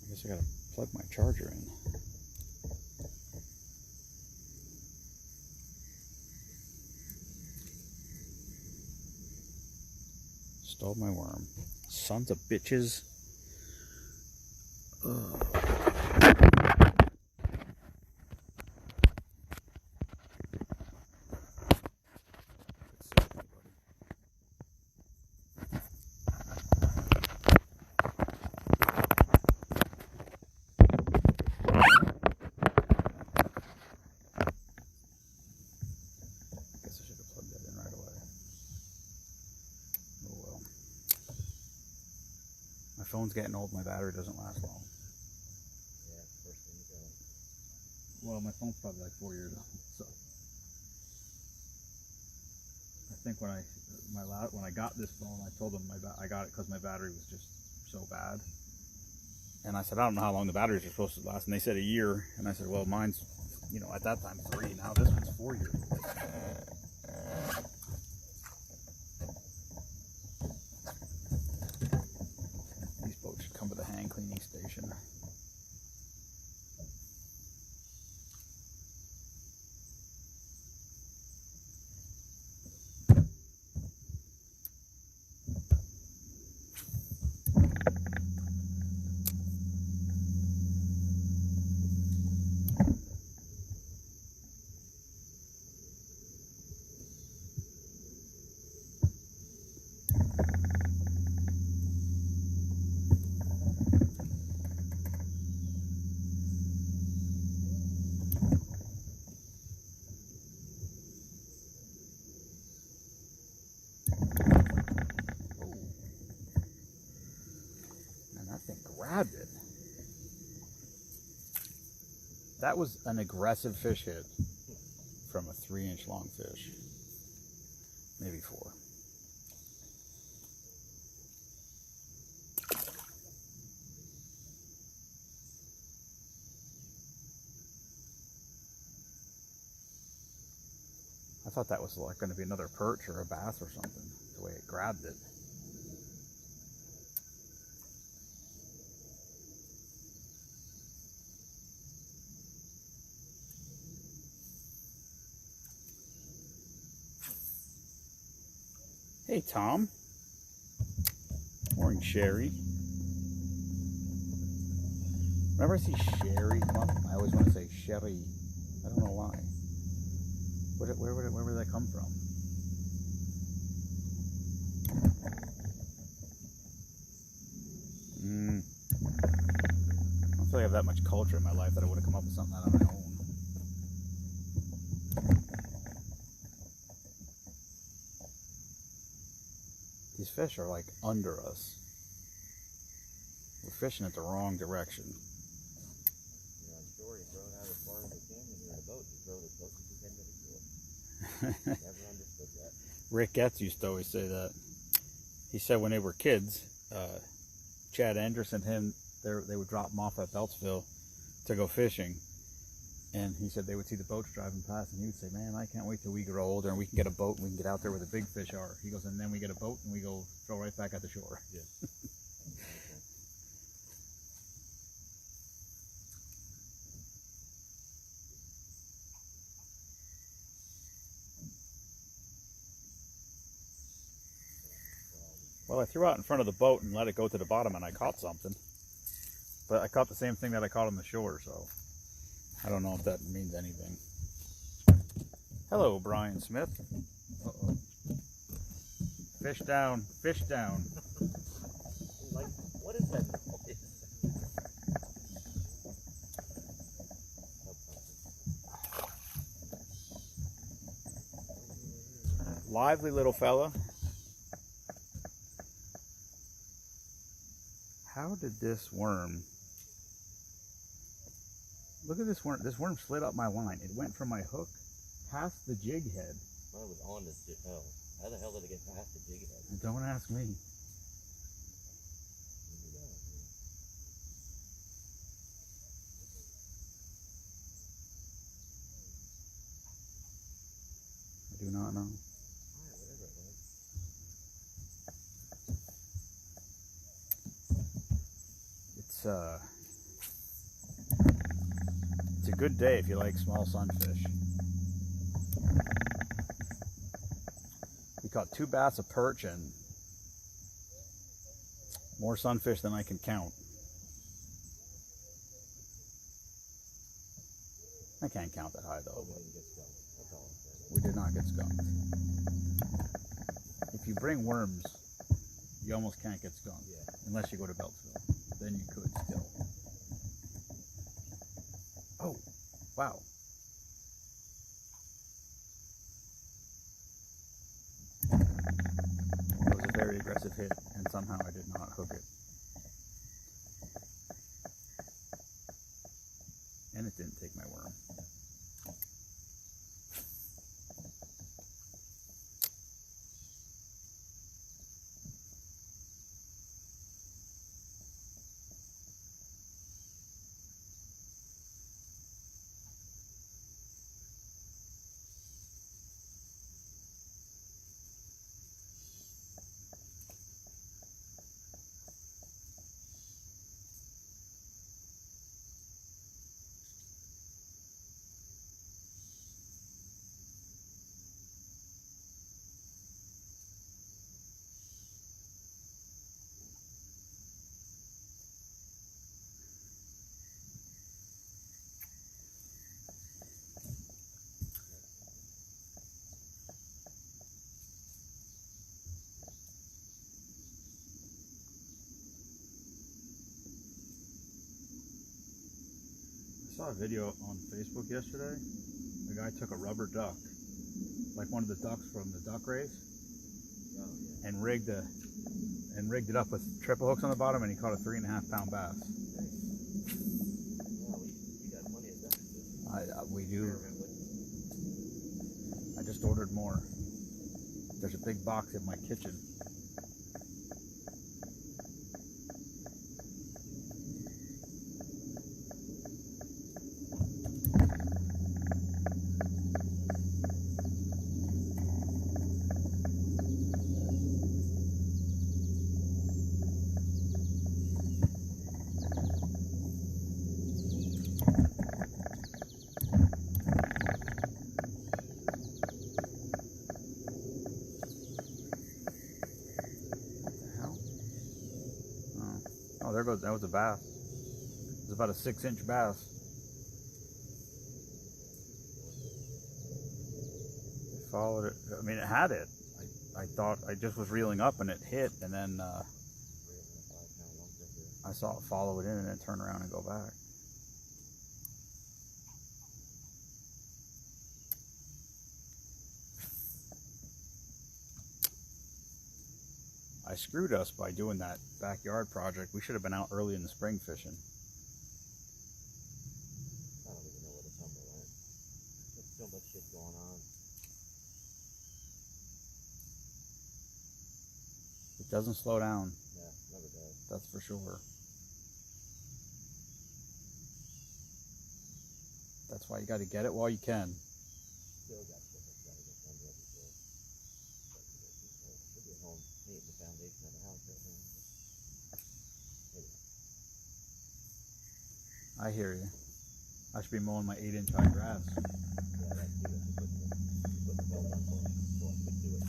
guess I gotta plug my charger in. Stole my worm. Sons of bitches. Ugh. Guess I should have plugged that in right away. Oh well. My phone's getting old, my battery doesn't last long. Yeah, first thing you go. Well, my phone's probably like 4 years old, so I think when I got this phone, I told them I got it because my battery was just so bad. And I said, I don't know how long the batteries are supposed to last, and they said a year. And I said, well, mine's, you know, at that time 3. Now this one's 4 years old. These boats should come to the hand cleaning station. Grabbed it. That was an aggressive fish hit from a 3-inch long fish. Maybe 4. I thought that was like going to be another perch or a bass or something, the way it grabbed it. Hey, Tom. Morning, Sherry. Whenever I see Sherry come up, I always want to say Sherry. I don't know why. Where would that come from? I don't feel like I have that much culture in my life that I would have come up with something out on my own. These fish are like under us. We're fishing at the wrong direction. You're on shore, you throw it out as far as you can. When you're in a boat, you throw it as close as you can to the shore. Never understood that. Rick Getz used to always say that. He said when they were kids, Chad Anderson, they would drop them off at Beltsville to go fishing. And he said they would see the boats driving past, and he would say, "Man, I can't wait till we grow older and we can get a boat and we can get out there where the big fish are." He goes, and then we get a boat and we go throw right back at the shore. Yeah. Well, I threw out in front of the boat and let it go to the bottom, and I caught something. But I caught the same thing that I caught on the shore, so I don't know if that means anything. Hello, Brian Smith. Uh-oh. Fish down, fish down. Like, what is that noise? Lively little fella. How did this worm... Look at this worm. This worm slid up my line. It went from my hook past the jig head. Well, it was on the jig. Oh, how the hell did it get past the jig head? Don't ask me. I do not know. Alright, whatever it was. It's a good day if you like small sunfish. We caught 2 bass, a perch, and more sunfish than I can count. I can't count that high though. We didn't get skunked. That's all I'm saying. We did not get skunked. If you bring worms, you almost can't get skunked. Yeah. Unless you go to Beltsville. Then you could still. Oh, wow. That was a very aggressive hit, and somehow I did not hook it. And it didn't take my worm. I saw a video on Facebook yesterday. The guy took a rubber duck, like one of the ducks from the duck race, Oh, yeah. and rigged it up with triple hooks on the bottom, and he caught a 3.5 pound bass. Nice. Well, we got plenty of ducks to We do. experiment with. I just ordered more. There's a big box in my kitchen. Oh, there goes, that was a bass. It was about a 6-inch bass. followed it. I mean, it had it. I thought I just was reeling up and it hit, and then 3 and a 5 pound lump right there. I saw it follow it in and then turn around and go back. I screwed us by doing that backyard project. We should have been out early in the spring fishing. I don't even know where the summer went. There's so much shit going on. It doesn't slow down, Yeah, never does. that's for sure. That's why you got to get it while you can. Still got shit that's gotta get done yet before. Should be at home painting the foundation of the house right now. Anyway, I hear you. I should be mowing my 8-inch high grass. yeah, that too. That's putting the belt on so I can do it.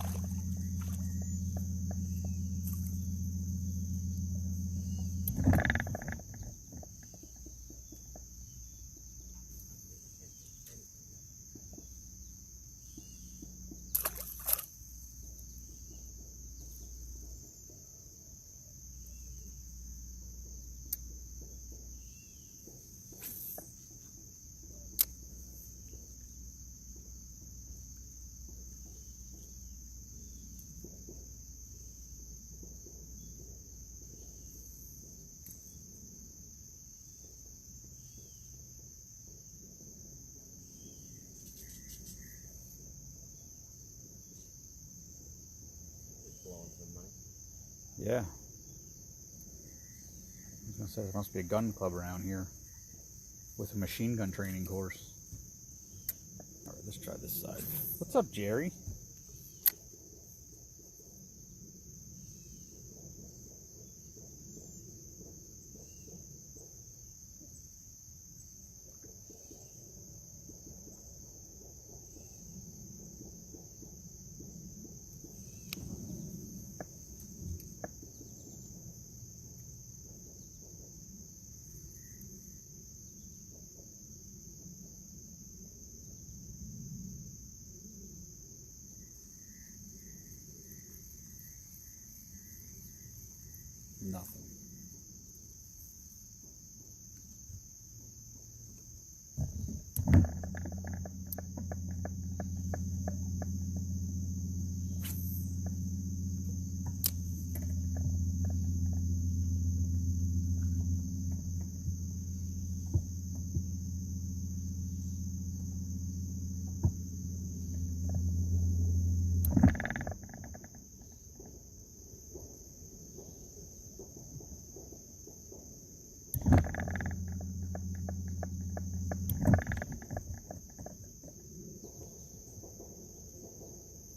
It's blowing some money. Yeah. I was gonna say there must be a gun club around here with a machine gun training course. All right, let's try this side. What's up, Jerry? Nothing.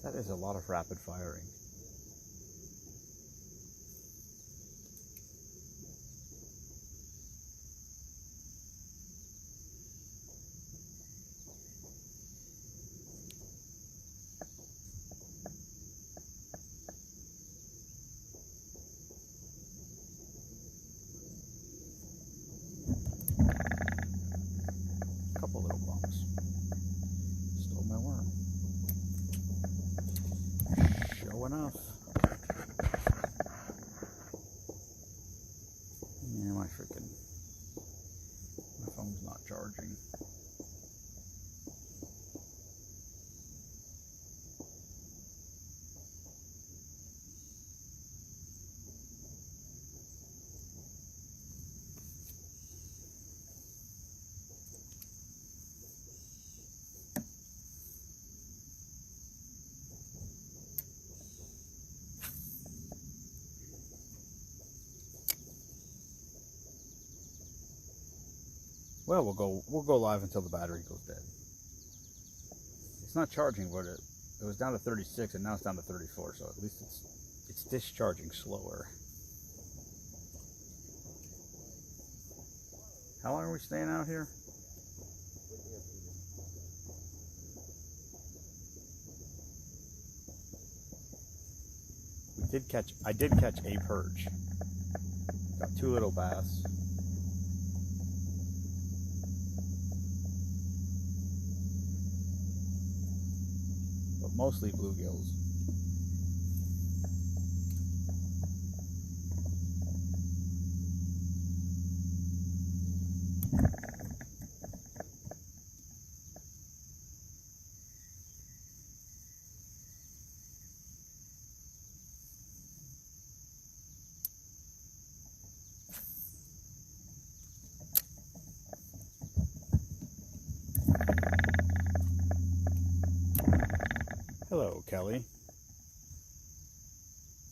That is a lot of rapid firing. Couple little bumps. Stole my worm. Show enough. Yeah, my phone's not charging. Well, we'll go live until the battery goes dead. It's not charging, but it was down to 36 and now it's down to 34, so at least it's discharging slower. How long are we staying out here? I did catch a perch. Got 2 little bass. But mostly bluegills. Hello, Kelly.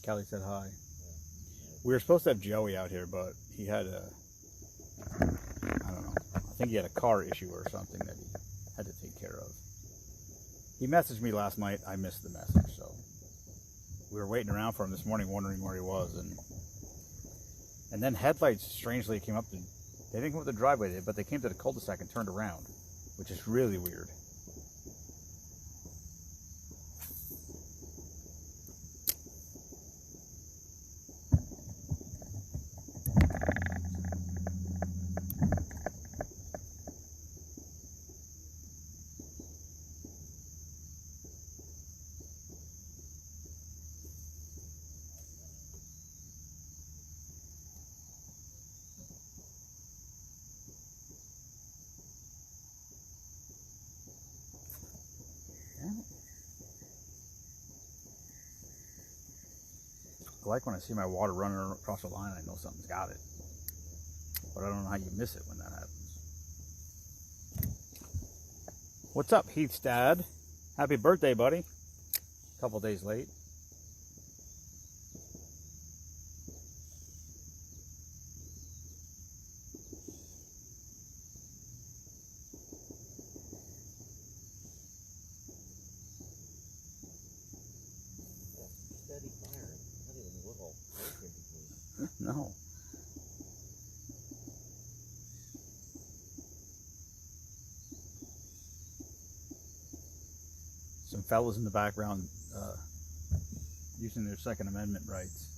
Kelly said hi. We were supposed to have Joey out here, but he had I don't know, I think he had a car issue or something that he had to take care of. He messaged me last night. I missed the message, so we were waiting around for him this morning, wondering where he was, and then headlights strangely came up. They didn't come up the driveway, but they came to the cul-de-sac and turned around, which is really weird. I like when I see my water running across the line, I know something's got it. But I don't know how you miss it when that happens. What's up, Heath's dad? Happy birthday, buddy. A couple days late. Steady firing. Not even a little break in between. No. Some fellas in the background using their Second Amendment rights.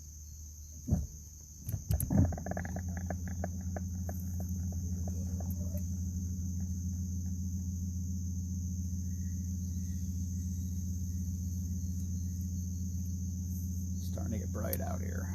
Starting to get bright out here.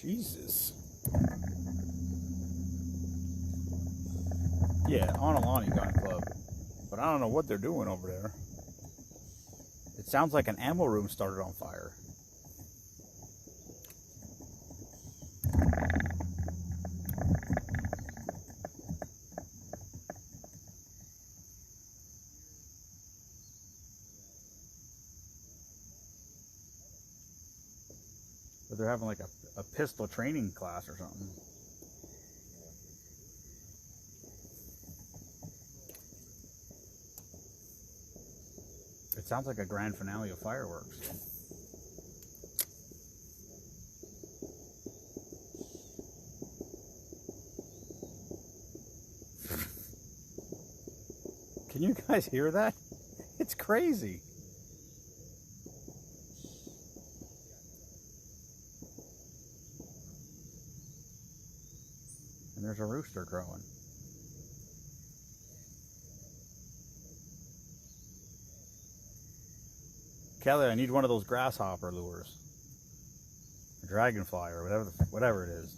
Jesus. Yeah, Onalani Gun Club. But I don't know what they're doing over there. It sounds like an ammo room started on fire. But they're having like a pistol training class or something. It sounds like a grand finale of fireworks. Can you guys hear that? It's crazy. And there's a rooster crowing. Kelly, I need one of those grasshopper lures. A dragonfly or whatever it is.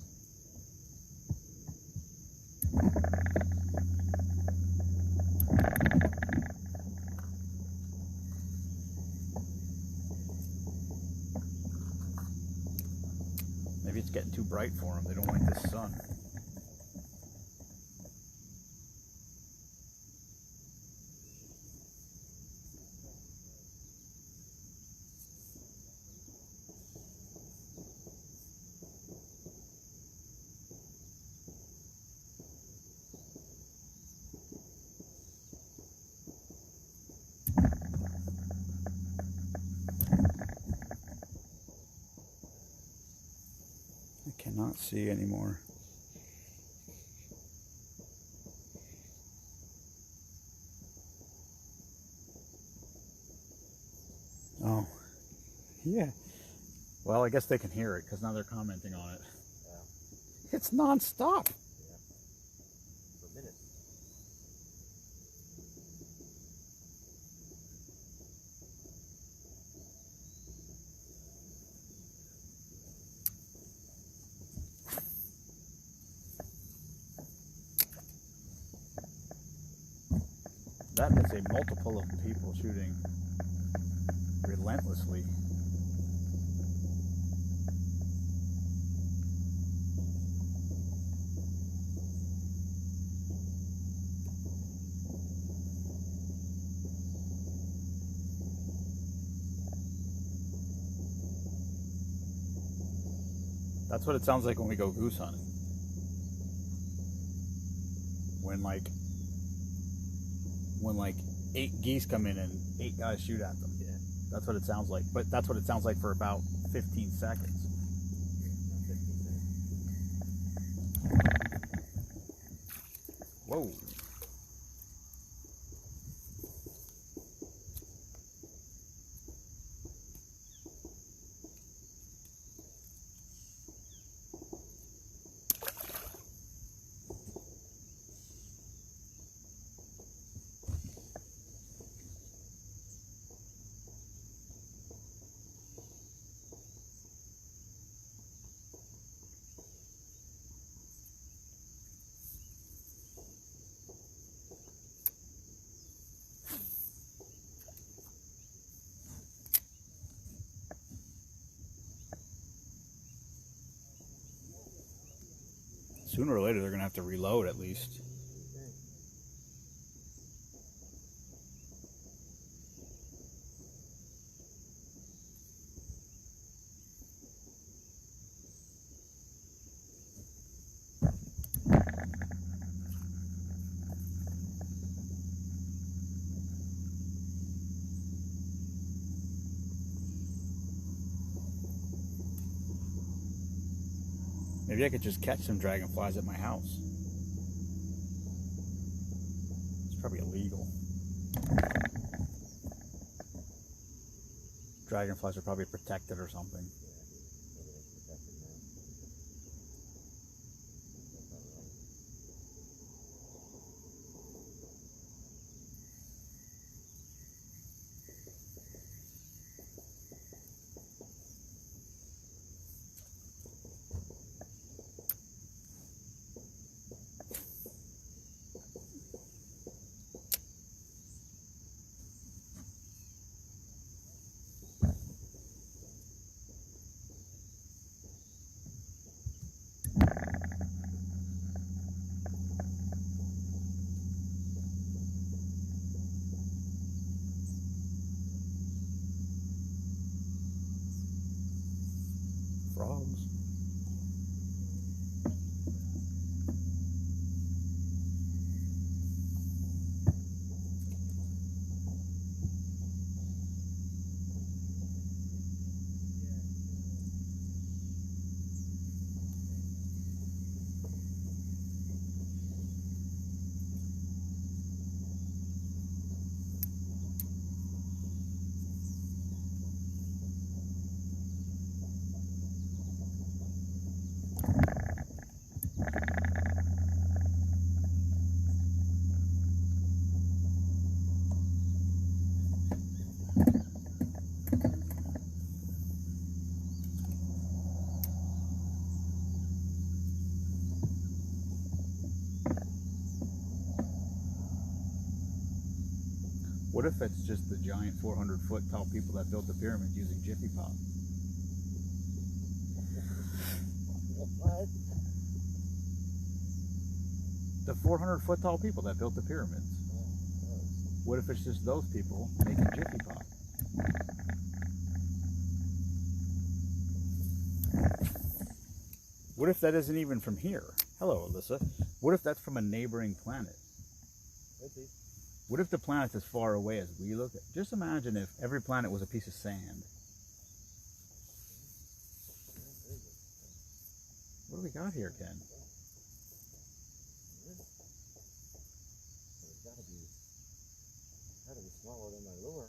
Maybe it's getting too bright for them. They don't like the sun. I cannot see anymore. Oh, yeah. Well, I guess they can hear it because now they're commenting on it. Yeah. It's non-stop. Yeah. For minutes. That is a multiple of people shooting relentlessly. That's what it sounds like when we go goose hunting. When like 8 geese come in and 8 guys shoot at them. Yeah. That's what it sounds like. But that's what it sounds like for about 15 seconds. Not 15 minutes. Whoa. Sooner or later, they're going to have to reload at least. Okay. Maybe I could just catch some dragonflies at my house. It's probably illegal. Dragonflies are probably protected or something. Yeah, everything's protected now. That's not right. Frogs. What if it's just the giant 400-foot tall people that built the pyramid using Jiffy Pop? What? The 400-foot tall people that built the pyramids. What if it's just those people making Jiffy Pop? What if that isn't even from here? Hello, Alyssa. What if that's from a neighboring planet? Could be. What if the planet's as far away as we look at? Just imagine if every planet was a piece of sand. What do we got here, Ken? Gotta be smaller than my lure.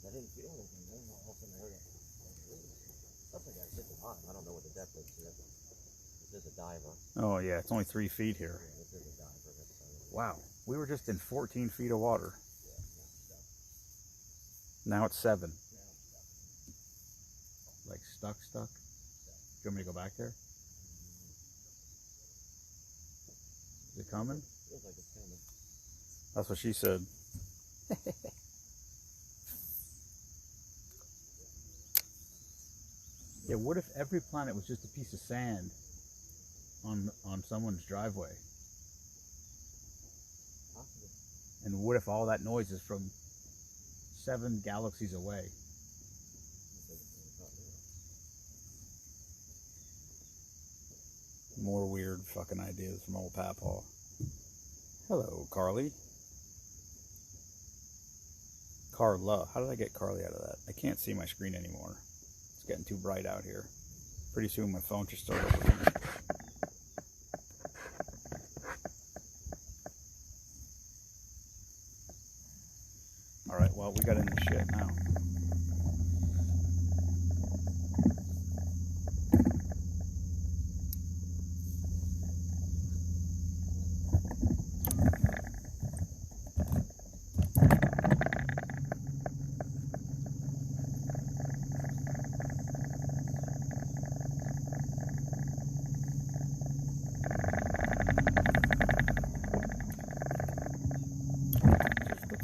I didn't feel anything. I don't know how often I heard it. Something got hit the bottom. I don't know what the depth is here. This is a diver. Oh yeah, it's only 3 feet here. Yeah, this is a diver. Wow, we were just in 14 feet of water. Yeah, Now it's 7. now it's stuck. Like stuck? Do you want me to go back there? Is it coming? Feels like it's coming. That's what she said. Yeah, what if every planet was just a piece of sand on someone's driveway? Possible. And what if all that noise is from 7 galaxies away? More weird fucking ideas from old Papaw. Hello, Carly. Carla. How did I get Carly out of that? I can't see my screen anymore. It's getting too bright out here. Pretty soon my phone just started overheating. Alright, well, we got into shit now.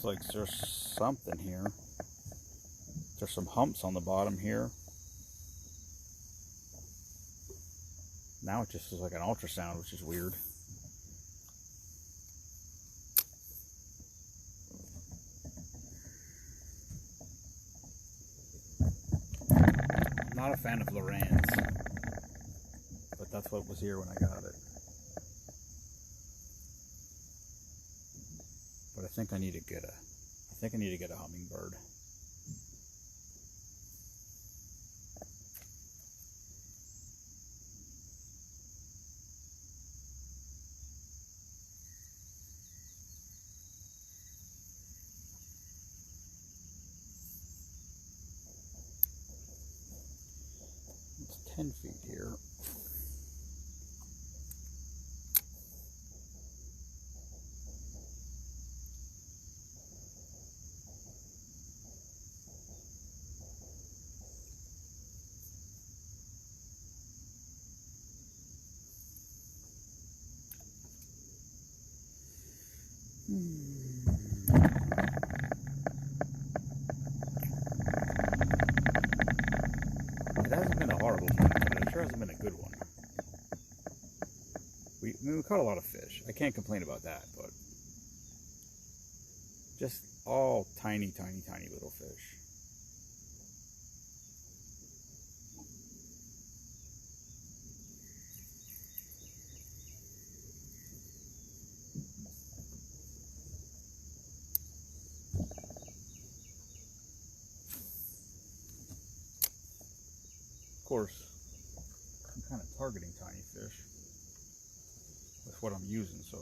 Like there's something here. There's some humps on the bottom here. Now it just is like an ultrasound, which is weird. I'm not a fan of Lorenz, but that's what was here when I got it. But I think I need to get a hummingbird. It's 10 feet here. It hasn't been a horrible one, but it sure hasn't been a good one. I mean, we caught a lot of fish. I can't complain about that, but just all tiny, tiny, tiny little fish. Of course, I'm kind of targeting tiny fish with what I'm using, so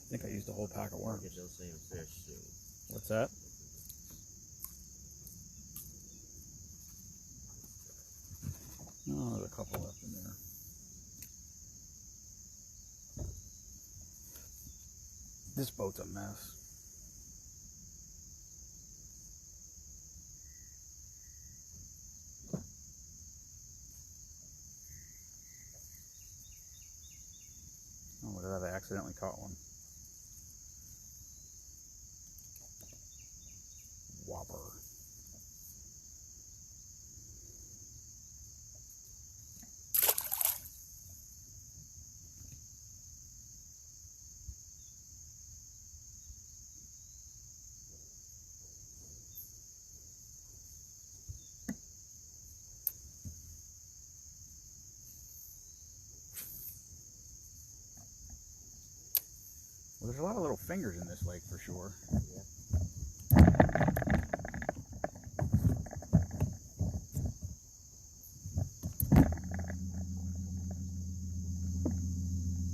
I think I used a whole pack of worms. Get those same fish soon. What's that? Oh, there's a couple left in there. This boat's a mess. Oh, look at that, I accidentally caught one. Whopper. Well, there's a lot of little fingers in this lake for sure. Yeah.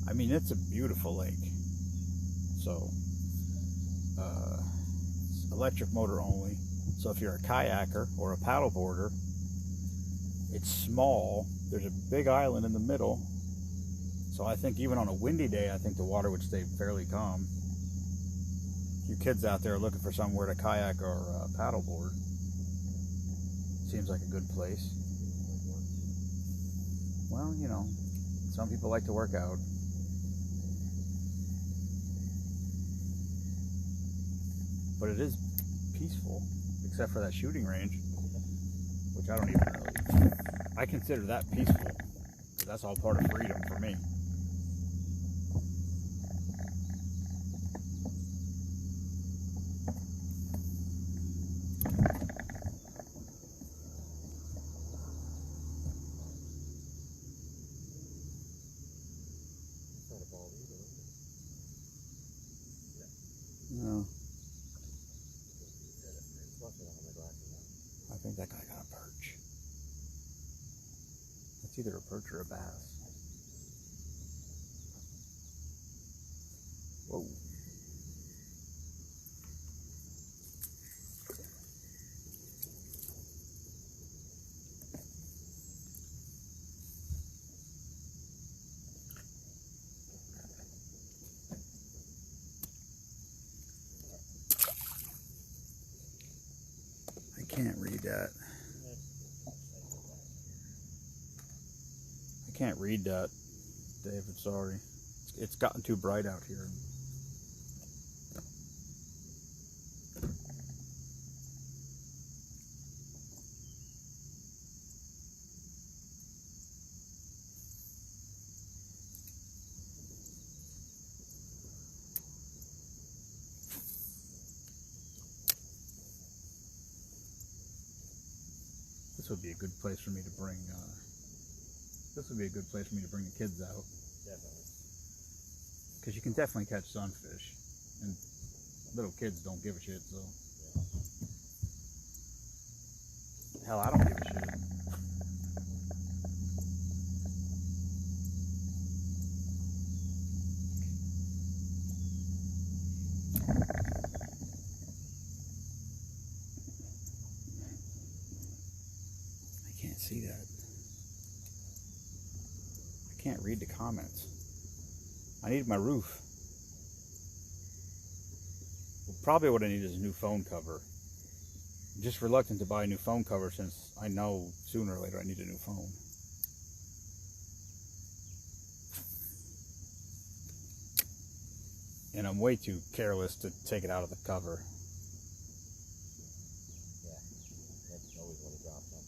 I mean, it's a beautiful lake. So, it's electric motor only. So if you're a kayaker or a paddleboarder, it's small. There's a big island in the middle. So I think even on a windy day, I think the water would stay fairly calm. You kids out there looking for somewhere to kayak or paddleboard, seems like a good place. Well, you know, some people like to work out. But it is peaceful, except for that shooting range, which I don't even really, I consider that peaceful, because that's all part of freedom for me. It's not a ball either, is it? No, Plus, I don't have my glasses on. I think that guy got a perch. It's either a perch or a bass. Whoa. I can't read that. I can't read that, David, sorry. It's gotten too bright out here. This would be a good place for me to bring, this would be a good place for me to bring the kids out. Definitely. Because you can definitely catch sunfish. And little kids don't give a shit, so. Hell, I don't give a shit. I can't see that. I can't read the comments. I need my roof. Well, probably what I need is a new phone cover. I'm just reluctant to buy a new phone cover since I know sooner or later I need a new phone. And I'm way too careless to take it out of the cover. Yeah. That's always want to drop something.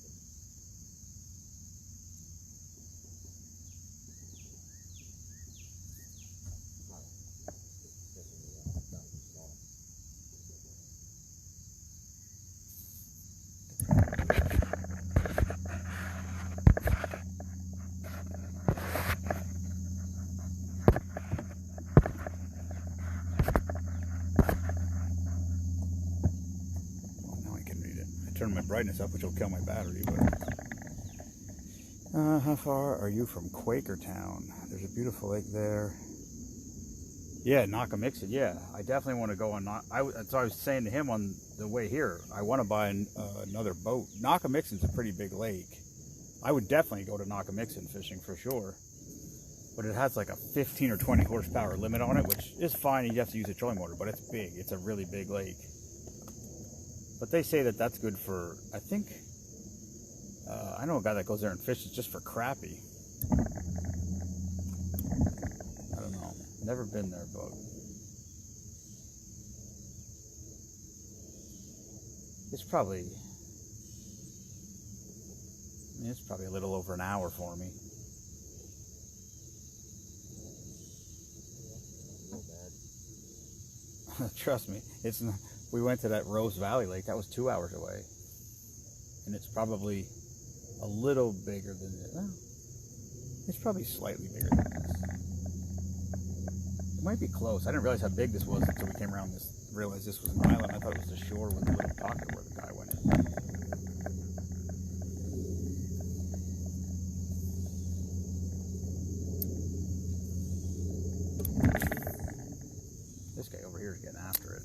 Turn my brightness up, which will kill my battery. But how far are you from Quakertown? There's a beautiful lake there. Yeah, Nakamixon. Yeah, I definitely want to go on. So I was saying to him on the way here, I want to buy another boat. Nakamixon's a pretty big lake. I would definitely go to Nakamixon fishing for sure. But it has like a 15 or 20 horsepower limit on it, which is fine. You have to use a trolling motor, but it's big. It's a really big lake. But they say that that's good for, I think, I know a guy that goes there and fishes just for crappie. I don't know. Never been there, but it's probably, I mean, it's probably a little over an hour for me. Real bad. Trust me, it's not. We went to that Rose Valley Lake. That was 2 hours away, and it's probably a little bigger than this. Well, it's probably slightly bigger than this. It might be close. I didn't realize how big this was until we came around this. Realized this was an island. I thought it was the shore with a little pocket where the guy went in. This guy over here is getting after it.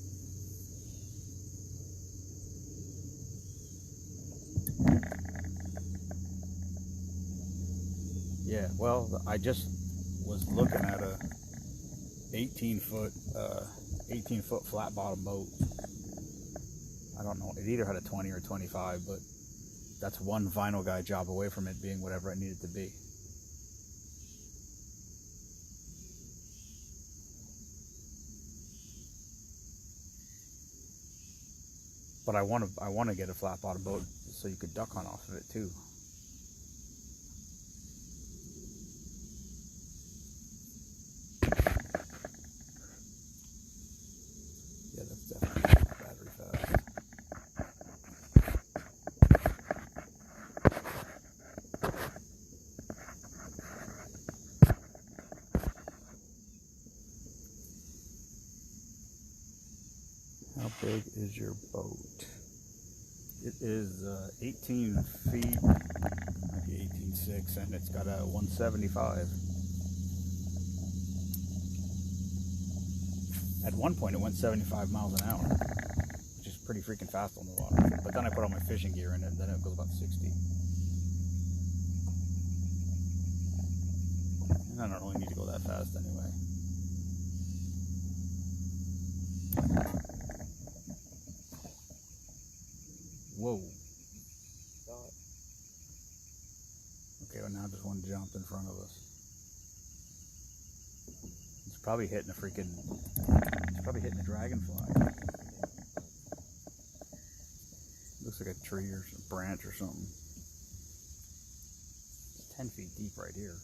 Yeah, well, I just was looking at a 18 foot flat bottom boat. I don't know, it either had a 20 or 25, but that's one vinyl guy job away from it being whatever it needed to be. But I want to get a flat bottom boat so you could duck hunt off of it too. Yeah, that's definitely battery fast. How big is your boat? It is 18 feet, maybe 18.6, and it's got a 175. At one point it went 75 miles an hour, which is pretty freaking fast on the water. But then I put all my fishing gear in it, and then it goes about 60. And I don't really need to go that fast anyway. Whoa. Okay, well now just one jumped in front of us. It's probably hitting a dragonfly. Looks like a tree or some branch or something. It's 10 feet deep right here.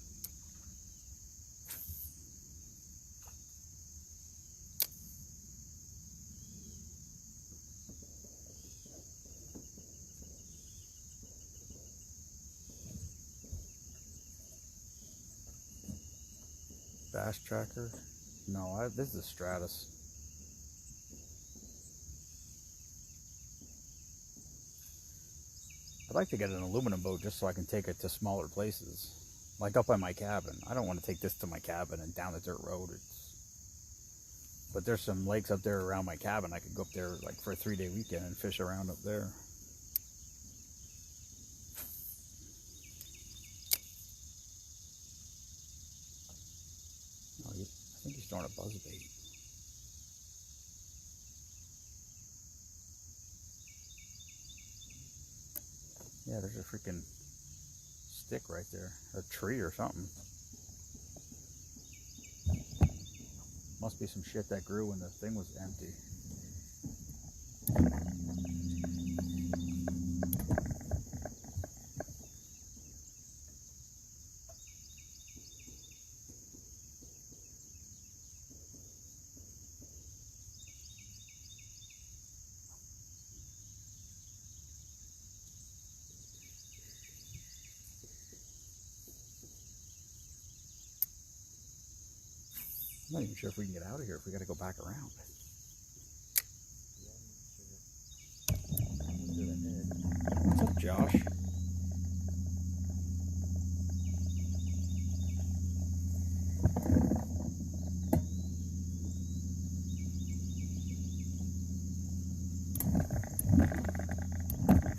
Bass tracker? No, this is a Stratus. I'd like to get an aluminum boat just so I can take it to smaller places, like up by my cabin. I don't want to take this to my cabin and down the dirt road. But there's some lakes up there around my cabin. I could go up there like for a 3-day weekend and fish around up there. I think he's throwing a buzzbait. Yeah, there's a freaking stick right there, a tree or something. Must be some shit that grew when the thing was empty. I'm not even sure if we can get out of here if we got to go back around. What's up, Josh?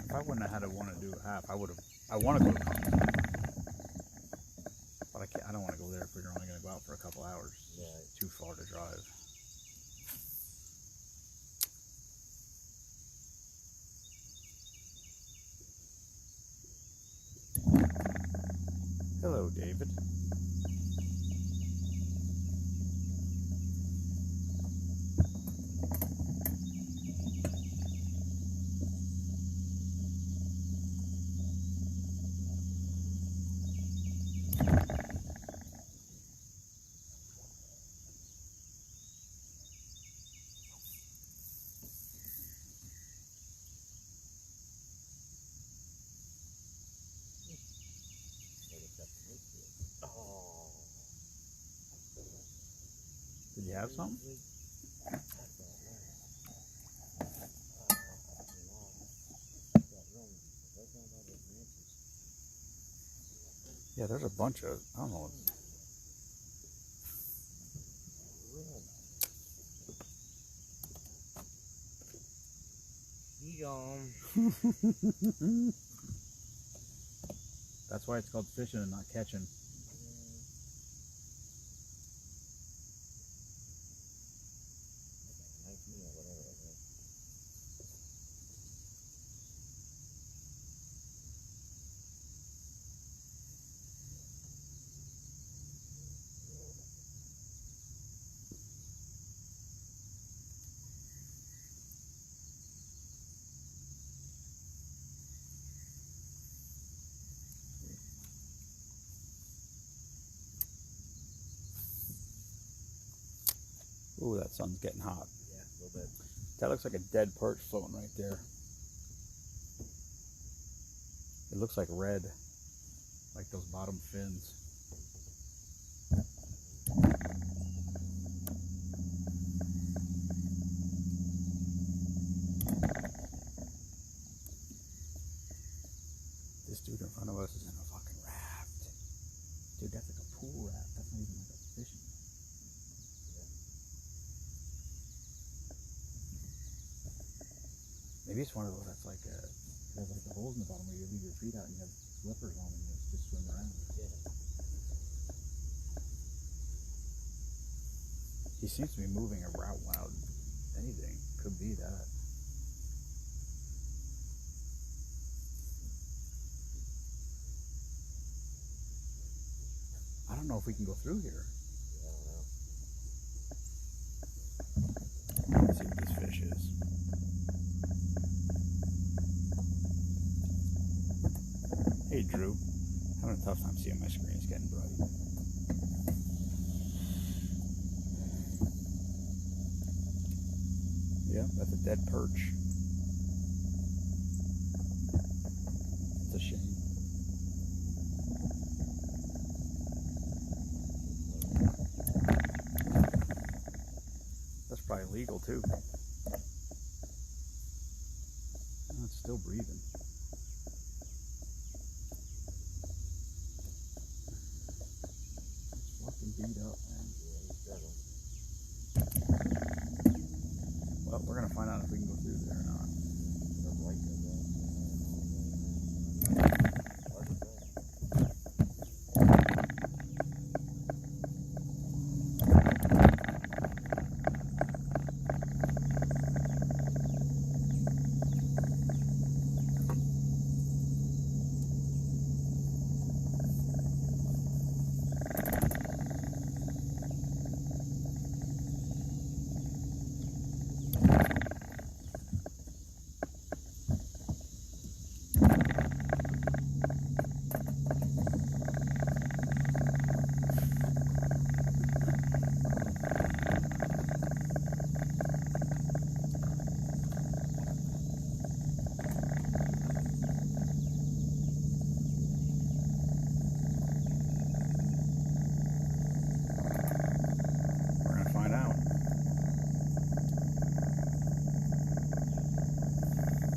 If I wouldn't have had to want to do a half, I would have. I want to go to Compton, but I can't. I don't want to go there if we're only going to go out for a couple hours. Yeah. Too far to drive. Hello, David. Oh. have something? Yeah, there's a bunch of, I don't know. That's why it's called fishing and not catching. Ooh, that sun's getting hot. Yeah, a little bit. That looks like a dead perch floating right there. It looks like red, like those bottom fins. This dude in front of us is in a fucking raft. Dude, that's like a pool raft. That's not even like a fishing raft. Maybe it's one of those that's like it has like the holes in the bottom where you leave your feet out and you have slippers on and you just swim around. Yeah. He seems to be moving around without anything. Could be that. I don't know if we can go through here. Yeah, I don't know. Let's see what this fish is. Hey Drew, having a tough time seeing my screen. It's getting bright. Yeah, that's a dead perch. It's a shame. That's probably illegal too. Oh, it's still breathing. Beat up, man. Yeah, he's struggling. Well, we're gonna find out if we can go through there or not. The white goes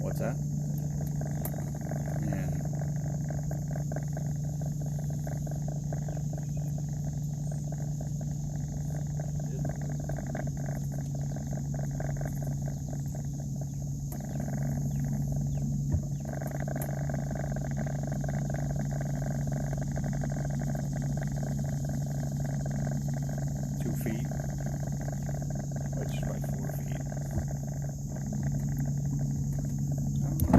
What's that? Yeah. 2 feet, which is like 4 feet. I don't know.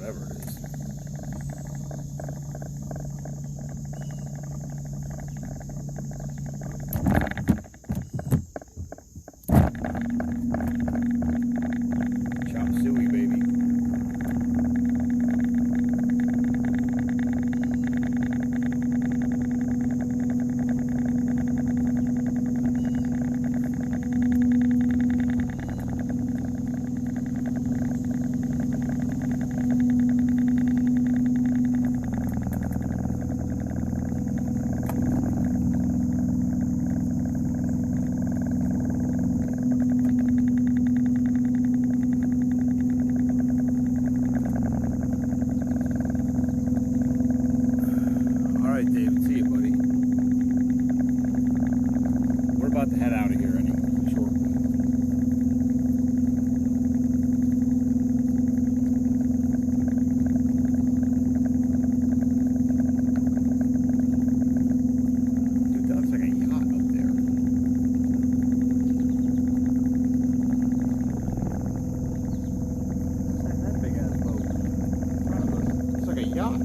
whatever it is. Chop suey, baby. Alright, David, see you, buddy. We're about to head out of here anyway, shortly. Dude, that looks like a yacht up there. It's like that big ass boat. It's like a yacht.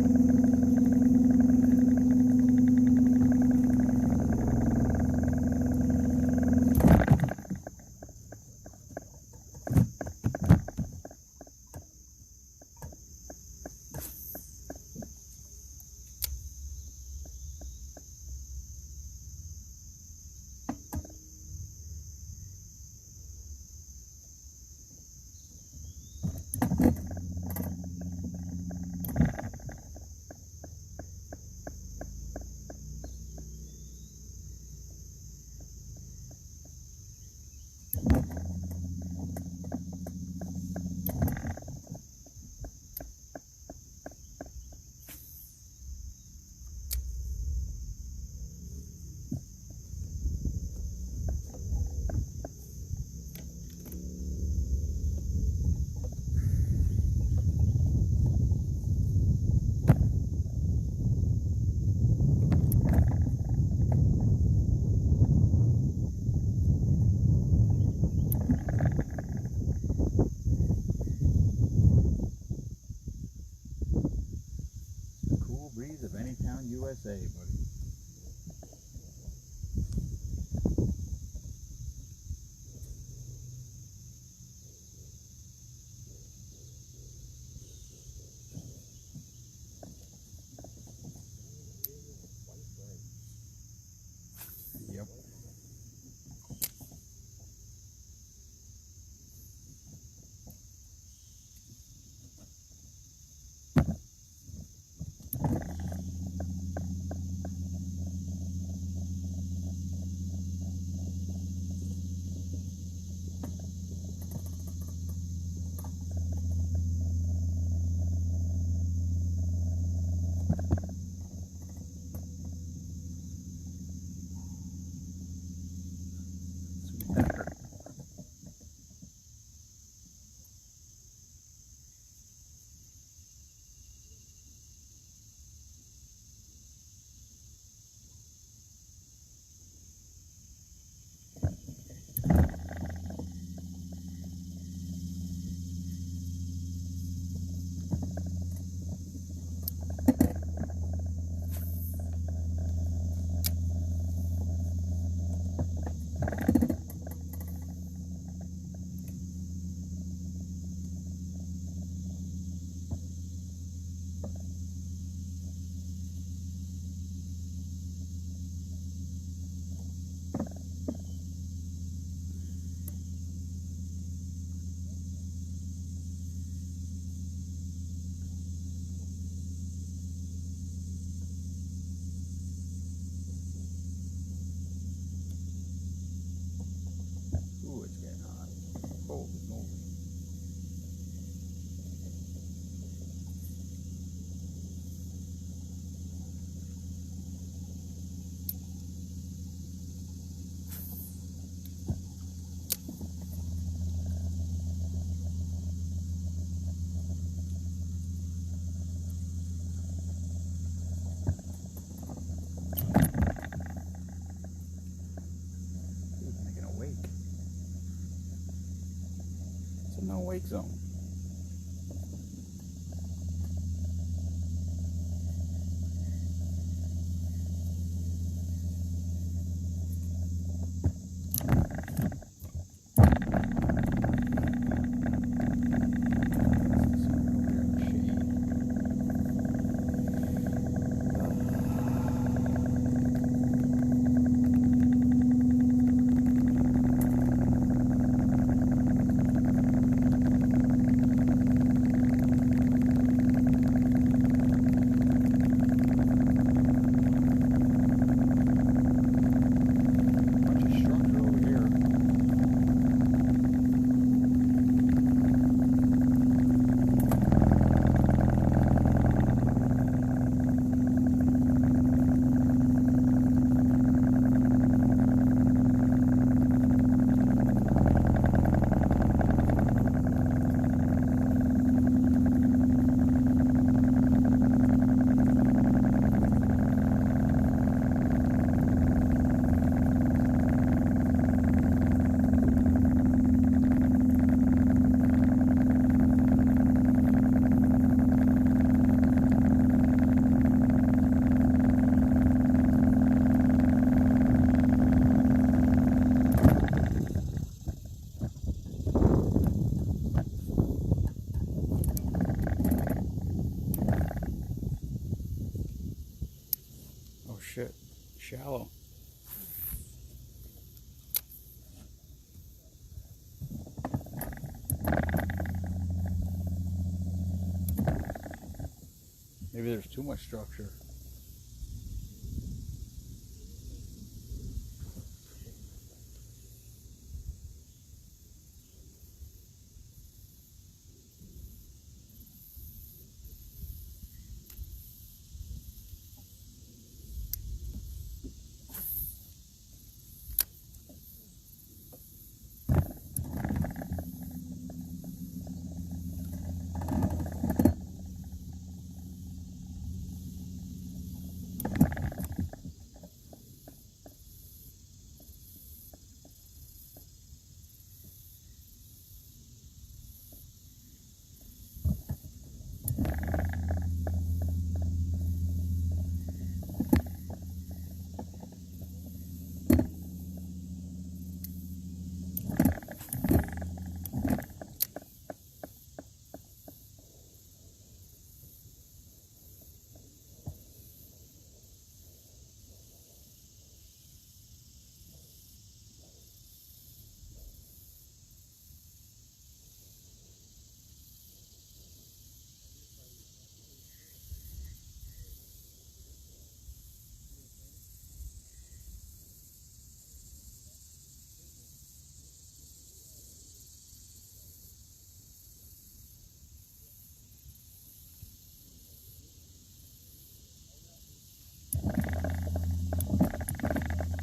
Cool breeze of Anytown, USA, buddy. Yep. Ooh, it's getting hot. Holy moly. He's making a wake. It's a no wake zone. shallow. Maybe there's too much structure.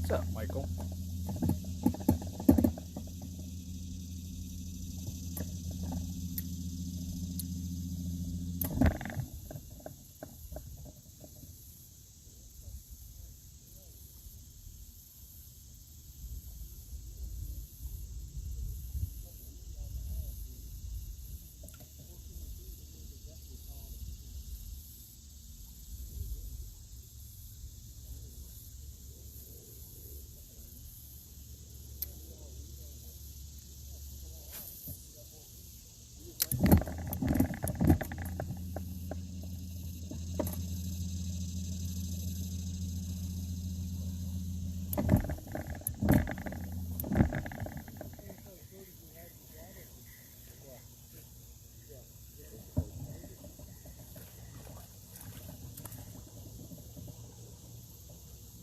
What's up, Michael?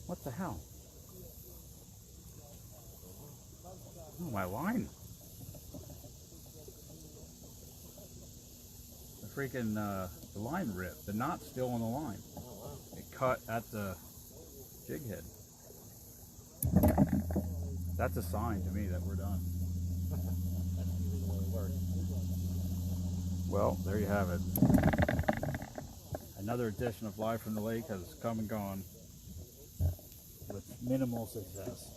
What the hell? Oh, my line. The freaking the line ripped. The knot's still on the line. Oh, wow. It cut at the jig head. That's a sign to me that we're done. That's usually the way it works. Well, there you have it. Another edition of Live from the Lake has come and gone with minimal success.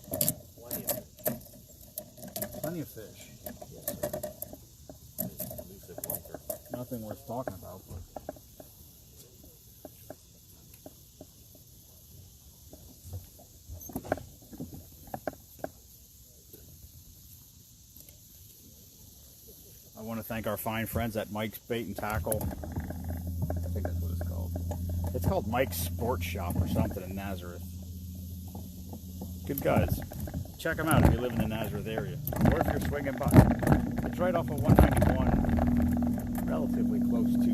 Plenty of fish. Yes, sir. Elusive lunker. Nothing worth talking about, but I want to thank our fine friends at Mike's Bait and Tackle. I think that's what it's called. It's called Mike's Sports Shop or something in Nazareth. Good guys. Check them out if you live in the Nazareth area, or if you're swinging by. It's right off of 191, relatively close to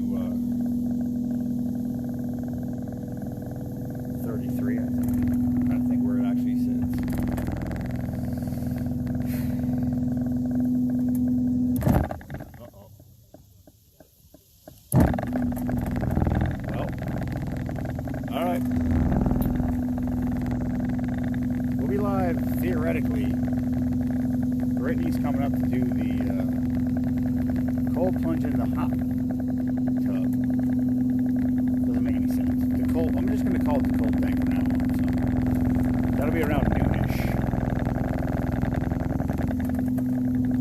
33, I think. I'm trying to think where it actually sits. Well, all right. We'll be live theoretically. Brittany's coming up to do the cold plunge in the hot tub. Doesn't make any sense. The cold. I'm just going to call it the cold tank from now on. So that'll be around noonish.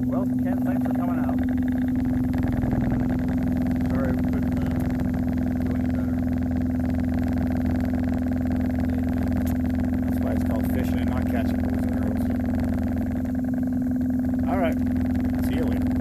Well, Ken, thanks for coming out. Sorry we couldn't do any better. That's why it's called fishing and not catching boys and girls. All right. See you later.